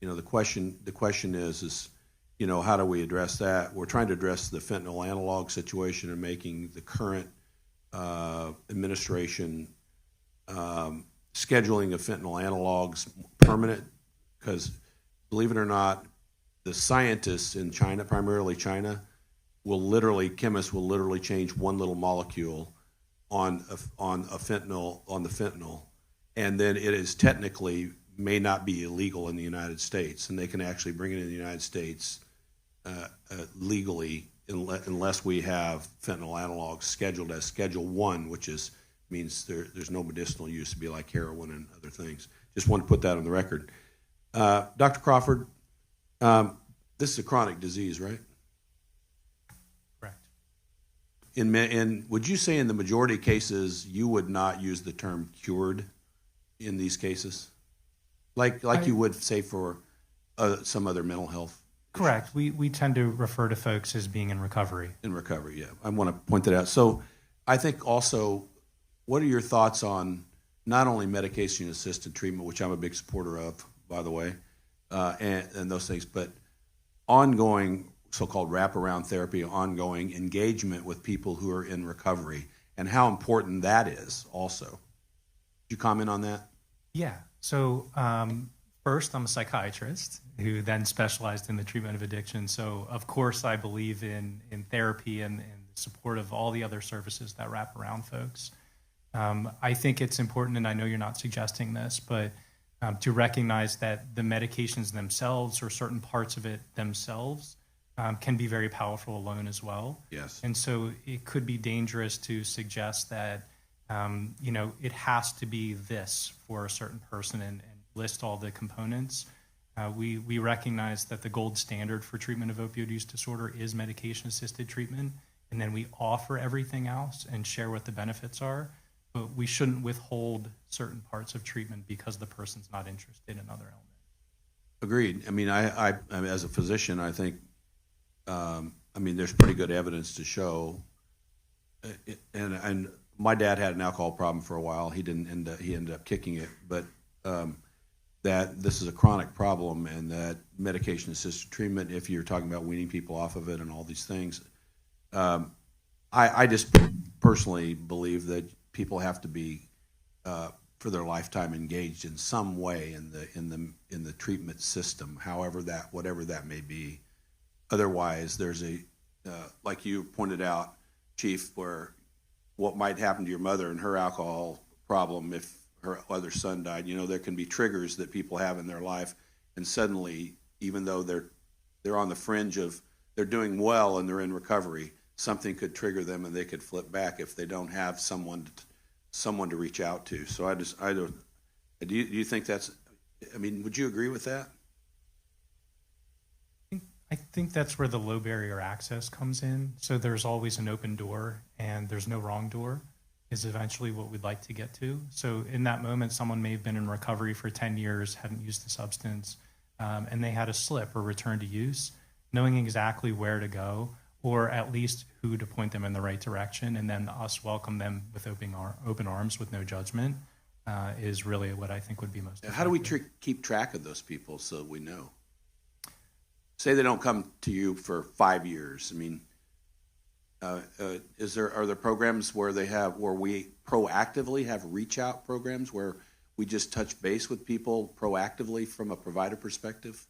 the question is, how do we address that? We're trying to address the fentanyl analog situation and making the current administration scheduling of fentanyl analogs permanent, because believe it or not, the scientists in China, primarily China, chemists will literally change one little molecule on the fentanyl, and then it is technically may not be illegal in the United States, and they can actually bring it in the United States legally unless we have fentanyl analogs scheduled as Schedule 1, which means there's no medicinal use, to be like heroin and other things. Just want to put that on the record. Dr. Crawford, this is a chronic disease, right? Correct. Would you say in the majority of cases you would not use the term cured in these cases? Like you would say for some other mental health? Correct. We tend to refer to folks as being in recovery. In recovery, yeah. I want to point that out. So I think also, what are your thoughts on not only medication-assisted treatment, which I'm a big supporter of, by the way, and those things, but ongoing so-called wraparound therapy, ongoing engagement with people who are in recovery, and how important that is also. Could you comment on that? Yeah. So First, I'm a psychiatrist who then specialized in the treatment of addiction. So, of course, I believe in therapy and the support of all the other services that wrap around folks. I think it's important, and I know you're not suggesting this, but to recognize that the medications themselves or certain parts of it themselves can be very powerful alone as well. Yes. And so it could be dangerous to suggest that, it has to be this for a certain person and list all the components. We recognize that the gold standard for treatment of opioid use disorder is medication-assisted treatment, and then we offer everything else and share what the benefits are, but we shouldn't withhold certain parts of treatment because the person's not interested in other elements. Agreed. I mean, I as a physician, I think, there's pretty good evidence to show, and my dad had an alcohol problem for a while. He ended up kicking it, but that this is a chronic problem, and that medication-assisted treatment, if you're talking about weaning people off of it and all these things, I just personally believe that people have to be for their lifetime engaged in some way in the treatment system, whatever that may be. Otherwise, there's like you pointed out, Chief, where what might happen to your mother and her alcohol problem if her other son died. There can be triggers that people have in their life, and suddenly, even though they're on the fringe of they're doing well and they're in recovery, something could trigger them and they could flip back if they don't have someone to reach out to. So I don't. Do you think that's? Would you agree with that? I think that's where the low barrier access comes in. So there's always an open door, and there's no wrong door, is eventually what we'd like to get to. So in that moment, someone may have been in recovery for 10 years, hadn't used the substance, and they had a slip or return to use. Knowing exactly where to go, or at least who to point them in the right direction, and then us welcome them with open arms with no judgment, is really what I think would be most effective. How do we keep track of those people so that we know? Say they don't come to you for 5 years. Are there programs where we proactively have reach out programs where we just touch base with people proactively from a provider perspective?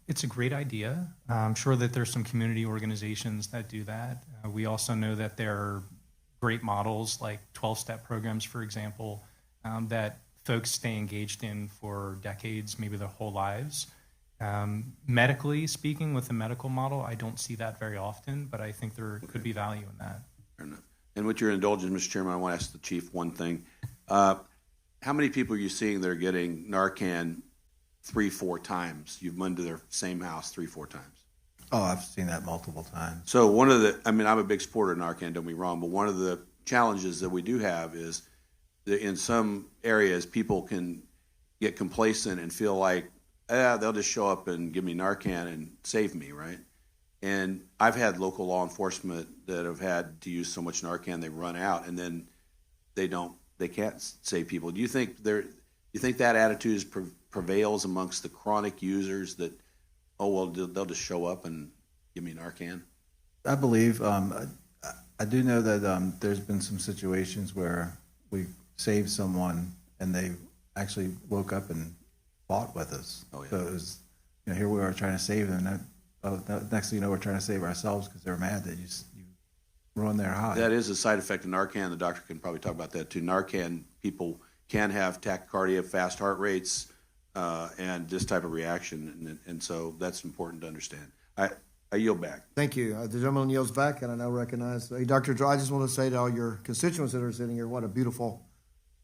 It's a great idea. I'm sure that there's some community organizations that do that. We also know that there are great models like 12-step programs, for example, that folks stay engaged in for decades, maybe their whole lives. Medically speaking, with the medical model, I don't see that very often, but I think there could be value in that. Fair enough. And with your indulgence, Mr. Chairman, I want to ask the Chief one thing. How many people are you seeing that are getting Narcan 3-4 times? You've been to their same house 3-4 times. Oh, I've seen that multiple times. So I'm a big supporter of Narcan, don't be wrong, but one of the challenges that we do have is that in some areas people can get complacent and feel like, they'll just show up and give me Narcan and save me, right? And I've had local law enforcement that have had to use so much Narcan they run out, and then they can't save people. Do you think that attitude prevails amongst the chronic users that, they'll just show up and give me Narcan? I believe, I do know that there's been some situations where we saved someone and they actually woke up and fought with us. Oh, yeah. So it was, here we are trying to save them. Next thing you know, we're trying to save ourselves because they're mad that you ruined their high. That is a side effect of Narcan. The doctor can probably talk about that too. Narcan, people can have tachycardia, fast heart rates, and this type of reaction, and so that's important to understand. I yield back. Thank you. The gentleman yields back, and I now recognize. Hey, Dr. Joe, I just want to say to all your constituents that are sitting here, what a beautiful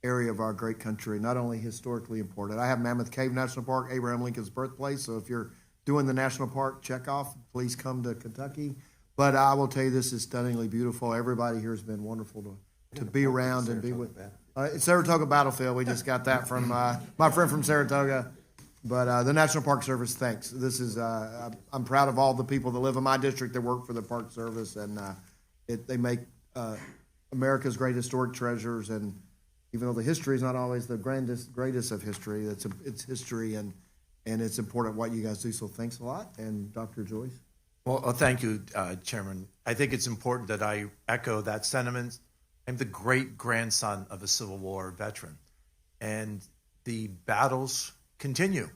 area of our great country, not only historically important. I have Mammoth Cave National Park, Abraham Lincoln's birthplace, so if you're doing the national park checkoff, please come to Kentucky. But I will tell you, this is stunningly beautiful. Everybody here has been wonderful to be around and be with. Saratoga Battlefield, we just got that from my friend from Saratoga. But the National Park Service, thanks. This is I'm proud of all the people that live in my district that work for the Park Service, and they make America's great historic treasures. And even though the history is not always the greatest of history, it's history, and it's important what you guys do. So thanks a lot. And Dr. Joyce. Well, thank you, Chairman. I think it's important that I echo that sentiment. I'm the great-grandson of a Civil War veteran, and the battles continue.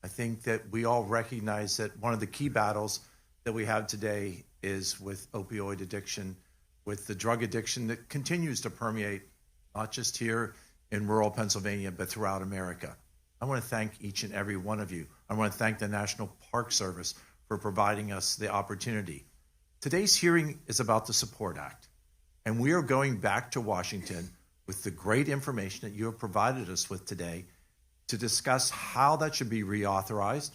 I think that we all recognize that one of the key battles that we have today is with opioid addiction, with the drug addiction that continues to permeate not just here in rural Pennsylvania, but throughout America. I want to thank each and every one of you. I want to thank the National Park Service for providing us the opportunity. Today's hearing is about the Support Act, and we are going back to Washington with the great information that you have provided us with today to discuss how that should be reauthorized,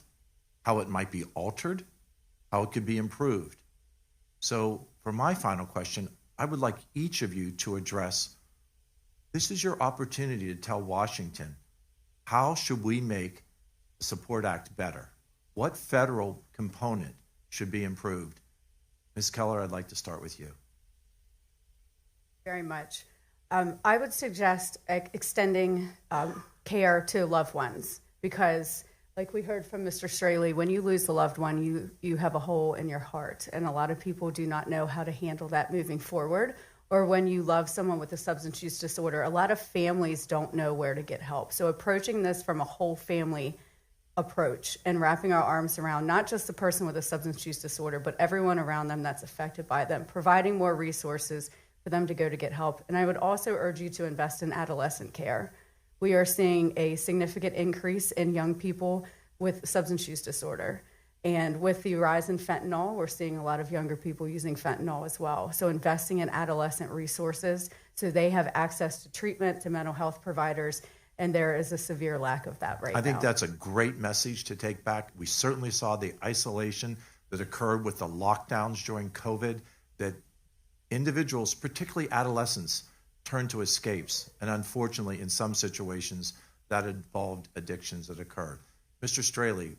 how it might be altered, how it could be improved. So for my final question, I would like each of you to address, this is your opportunity to tell Washington, how should we make the Support Act better? What federal component should be improved? Ms. Keller, I'd like to start with you. Very much. I would suggest extending care to loved ones because, like we heard from Mr. Straley, when you lose a loved one, you have a hole in your heart. And a lot of people do not know how to handle that moving forward. Or when you love someone with a substance use disorder, a lot of families don't know where to get help. So approaching this from a whole family approach and wrapping our arms around not just the person with a substance use disorder, but everyone around them that's affected by them, providing more resources for them to go to get help. And I would also urge you to invest in adolescent care. We are seeing a significant increase in young people with substance use disorder. And with the rise in fentanyl, we're seeing a lot of younger people using fentanyl as well. So investing in adolescent resources so they have access to treatment, to mental health providers, and there is a severe lack of that right now. I think that's a great message to take back. We certainly saw the isolation that occurred with the lockdowns during COVID, that individuals, particularly adolescents, turned to escapes. And unfortunately, in some situations, that involved addictions that occurred. Mr. Straley,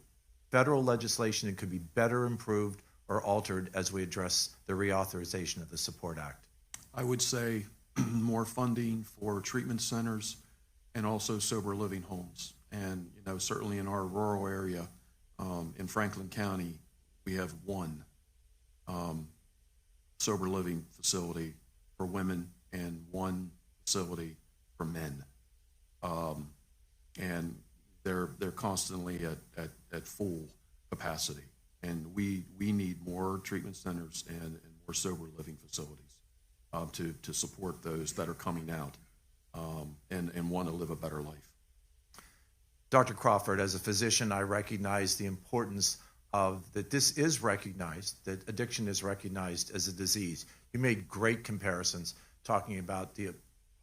federal legislation that could be better improved or altered as we address the reauthorization of the Support Act? I would say more funding for treatment centers and also sober living homes. And, certainly in our rural area, in Franklin County, we have one sober living facility for women and one facility for men. And they're constantly at full capacity. And we need more treatment centers and more sober living facilities to support those that are coming out and want to live a better life. Dr. Crawford, as a physician, I recognize the importance of that this is recognized, that addiction is recognized as a disease. You made great comparisons talking about the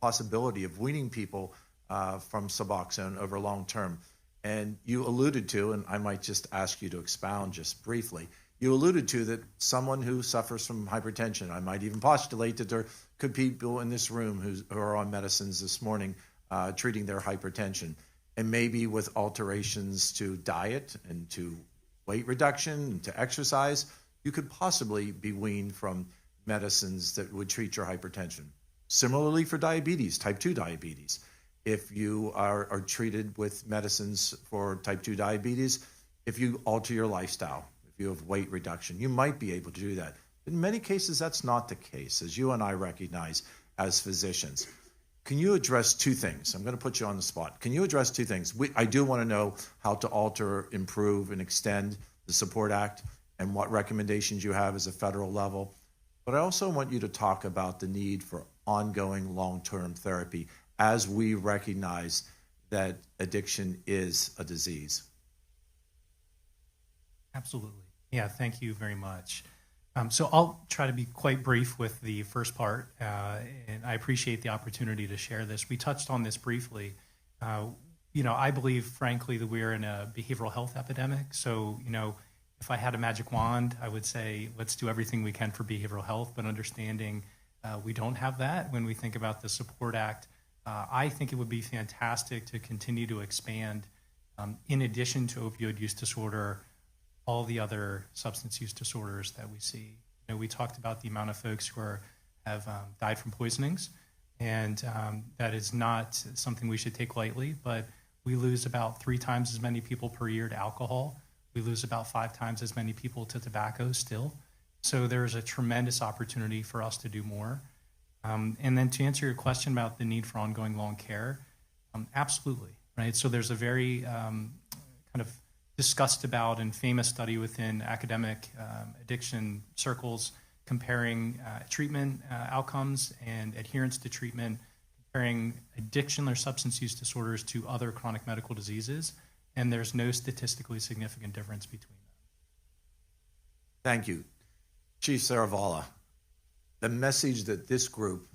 possibility of weaning people from Suboxone over long term. And you alluded to, and I might just ask you to expound just briefly, you alluded to that someone who suffers from hypertension, I might even postulate that there could be people in this room who are on medicines this morning treating their hypertension. And maybe with alterations to diet and to weight reduction and to exercise, you could possibly be weaned from medicines that would treat your hypertension. Similarly for diabetes, type 2 diabetes. If you are treated with medicines for type 2 diabetes, if you alter your lifestyle, if you have weight reduction, you might be able to do that. In many cases, that's not the case, as you and I recognize as physicians. Can you address two things? I'm going to put you on the spot. Can you address two things? I do want to know how to alter, improve, and extend the Support Act and what recommendations you have as a federal level. But I also want you to talk about the need for ongoing long-term therapy as we recognize that addiction is a disease. Absolutely. Yeah, thank you very much. So I'll try to be quite brief with the first part, and I appreciate the opportunity to share this. We touched on this briefly. I believe, frankly, that we're in a behavioral health epidemic. So, if I had a magic wand, I would say, let's do everything we can for behavioral health, but understanding we don't have that when we think about the Support Act. I think it would be fantastic to continue to expand, in addition to opioid use disorder, all the other substance use disorders that we see. We talked about the amount of folks who have died from poisonings, and that is not something we should take lightly, but we lose about 3 times as many people per year to alcohol. We lose about 5 times as many people to tobacco still. So there's a tremendous opportunity for us to do more. And then to answer your question about the need for ongoing long care, absolutely, right? So there's a very kind of discussed about and famous study within academic addiction circles comparing treatment outcomes and adherence to treatment, comparing addiction or substance use disorders to other chronic medical diseases, and there's no statistically significant difference between them. Thank you. Chief Saravala, the message that this group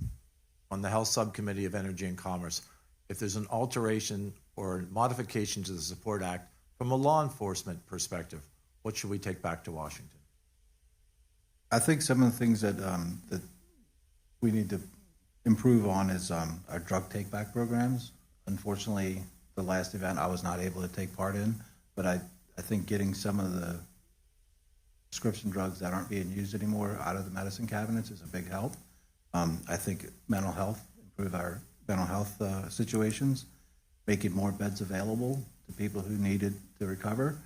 on the Health Subcommittee of Energy and Commerce, if there's an alteration or modification to the Support Act from a law enforcement perspective, what should we take back to Washington? I think some of the things that that we need to improve on is our drug take-back programs. Unfortunately, the last event I was not able to take part in, but I think getting some of the prescription drugs that aren't being used anymore out of the medicine cabinets is a big help. I think mental health, improve our mental health situations, making more beds available to people who need it to recover,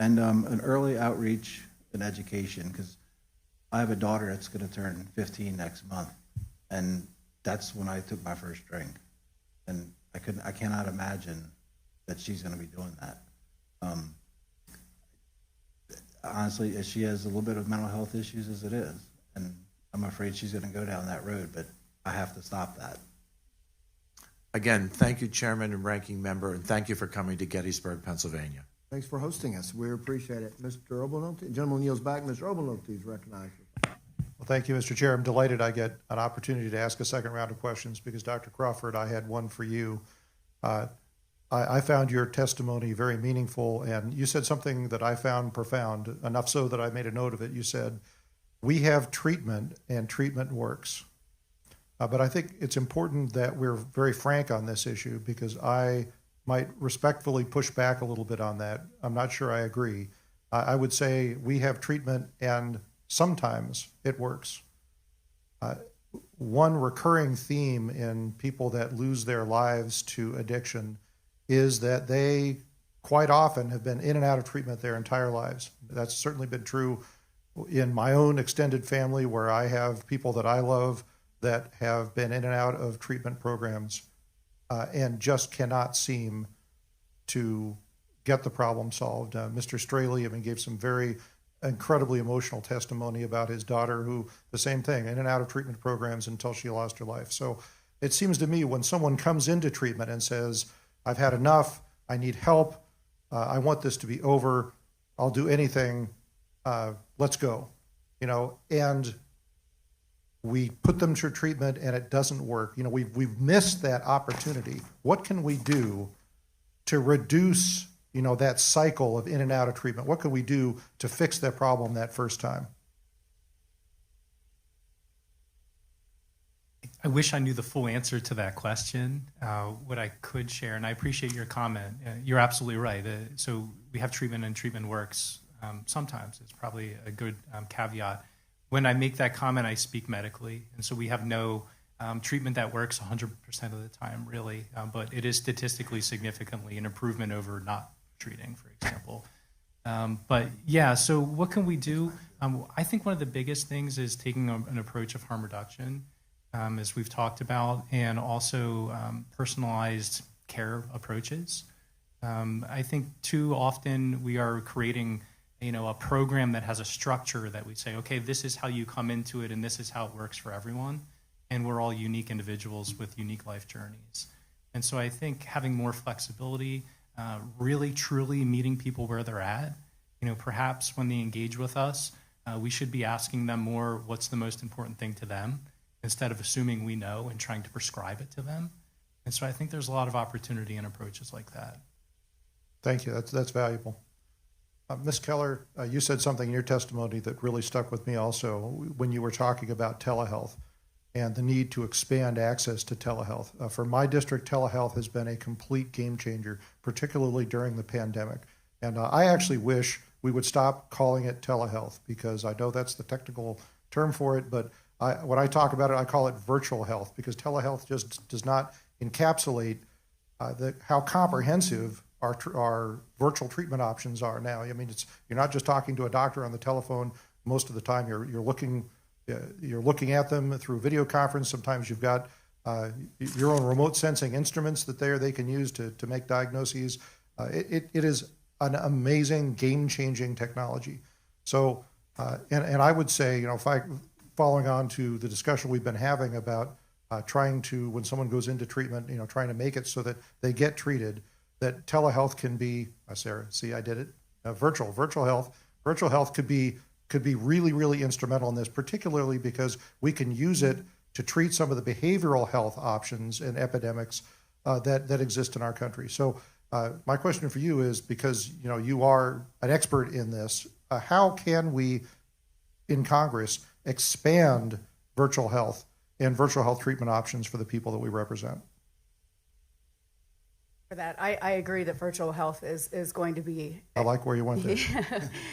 and an early outreach and education, because I have a daughter that's going to turn 15 next month, and that's when I took my first drink, and I cannot imagine that she's going to be doing that. Honestly, she has a little bit of mental health issues as it is, and I'm afraid she's going to go down that road, but I have to stop that. Again, thank you, Chairman and Ranking Member, and thank you for coming to Gettysburg, Pennsylvania. Thanks for hosting us. We appreciate it. Mr. Obolnote, gentleman yields back. Mr. Obolnote is recognized. Well, thank you, Mr. Chair. I'm delighted I get an opportunity to ask a second round of questions because, Dr. Crawford, I had one for you. I found your testimony very meaningful, and you said something that I found profound, enough so that I made a note of it. You said, we have treatment, and treatment works. But I think it's important that we're very frank on this issue because I might respectfully push back a little bit on that. I'm not sure I agree. I would say we have treatment, and sometimes it works. One recurring theme in people that lose their lives to addiction is that they quite often have been in and out of treatment their entire lives. That's certainly been true in my own extended family, where I have people that I love that have been in and out of treatment programs and just cannot seem to get the problem solved. Mr. Straley, gave some very incredibly emotional testimony about his daughter who, the same thing, in and out of treatment programs until she lost her life. So it seems to me when someone comes into treatment and says, I've had enough, I need help, I want this to be over, I'll do anything, let's go, and we put them through treatment and it doesn't work. We've missed that opportunity. What can we do to reduce, that cycle of in and out of treatment? What can we do to fix that problem that first time? I wish I knew the full answer to that question. What I could share, and I appreciate your comment, you're absolutely right. So we have treatment and treatment works. Sometimes it's probably a good caveat. When I make that comment, I speak medically, and so we have no treatment that works 100% of the time, really, but it is statistically significantly an improvement over not treating, for example. But yeah, so what can we do? I think one of the biggest things is taking an approach of harm reduction, as we've talked about, and also personalized care approaches. I think too often we are creating a program that has a structure that we say, okay, this is how you come into it and this is how it works for everyone. And we're all unique individuals with unique life journeys. And so I think having more flexibility, really truly meeting people where they're at, perhaps when they engage with us, we should be asking them more, what's the most important thing to them, instead of assuming we know and trying to prescribe it to them. And so I think there's a lot of opportunity in approaches like that. Thank you. That's valuable. Ms. Keller, you said something in your testimony that really stuck with me also when you were talking about telehealth and the need to expand access to telehealth. For my district, telehealth has been a complete game changer, particularly during the pandemic. And I actually wish we would stop calling it telehealth because I know that's the technical term for it, but when I talk about it, I call it virtual health because telehealth just does not encapsulate how comprehensive our virtual treatment options are now. You're not just talking to a doctor on the telephone. Most of the time, you're looking at them through video conference. Sometimes you've got your own remote sensing instruments that they can use to make diagnoses. It is an amazing, game-changing technology. So, and I would say, following on to the discussion we've been having about trying to, when someone goes into treatment, trying to make it so that they get treated, that telehealth can be, Sarah, see, I did it, virtual health could be really, really instrumental in this, particularly because we can use it to treat some of the behavioral health options and epidemics that exist in our country. So my question for you is, because you are an expert in this, how can we in Congress expand virtual health and virtual health treatment options for the people that we represent? For that, I agree that virtual health is going to be. I like where you went there.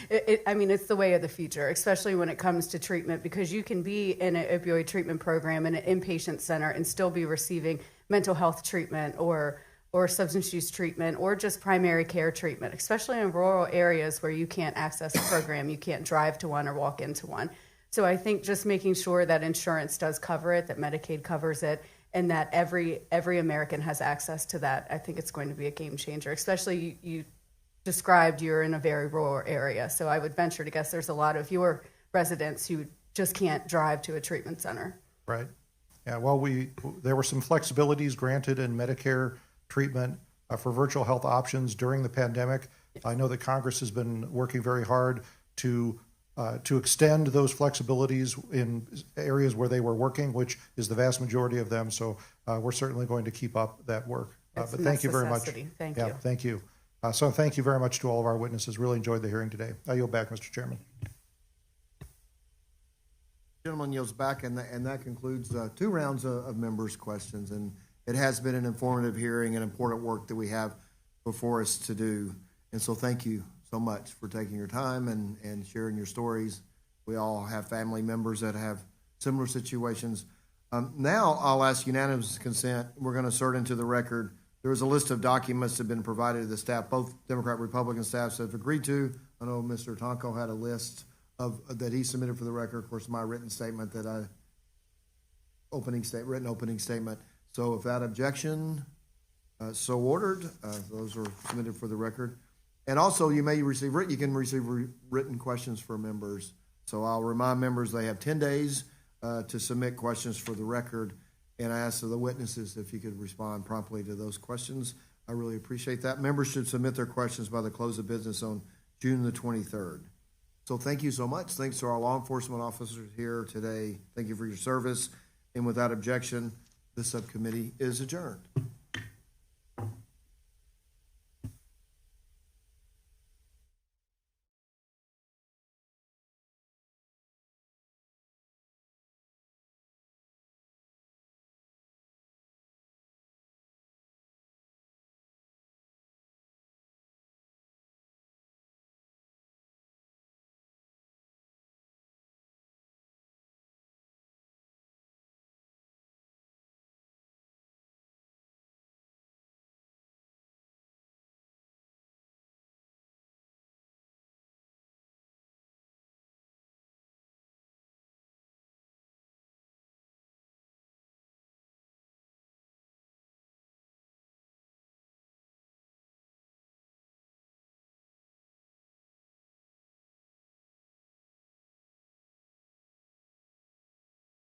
It's the way of the future, especially when it comes to treatment, because you can be in an opioid treatment program in an inpatient center and still be receiving mental health treatment or substance use treatment or just primary care treatment, especially in rural areas where you can't access a program, you can't drive to one or walk into one. So I think just making sure that insurance does cover it, that Medicaid covers it, and that every American has access to that, I think it's going to be a game changer. Especially you described you're in a very rural area, so I would venture to guess there's a lot of your residents who just can't drive to a treatment center. Right. Yeah. Well, there were some flexibilities granted in Medicare treatment for virtual health options during the pandemic. I know that Congress has been working very hard to extend those flexibilities in areas where they were working, which is the vast majority of them. So we're certainly going to keep up that work. But thank you very much. Thank you. Thank you. So thank you very much to all of our witnesses. Really enjoyed the hearing today. I yield back, Mr. Chairman. Gentleman yields back, and that concludes 2 rounds of members' questions. And it has been an informative hearing and important work that we have before us to do. And so thank you so much for taking your time and sharing your stories. We all have family members that have similar situations. Now I'll ask unanimous consent. We're going to insert into the record. There is a list of documents that have been provided to the staff. Both Democrat and Republican staffs have agreed to. I know Mr. Tonko had a list that he submitted for the record. Of course, my written statement written opening statement. So without objection, so ordered. Those are submitted for the record. And also, you can receive written questions for members. So I'll remind members they have 10 days to submit questions for the record. And I ask the witnesses if you could respond promptly to those questions. I really appreciate that. Members should submit their questions by the close of business on June the 23rd. So thank you so much. Thanks to our law enforcement officers here today. Thank you for your service. And without objection, the subcommittee is adjourned.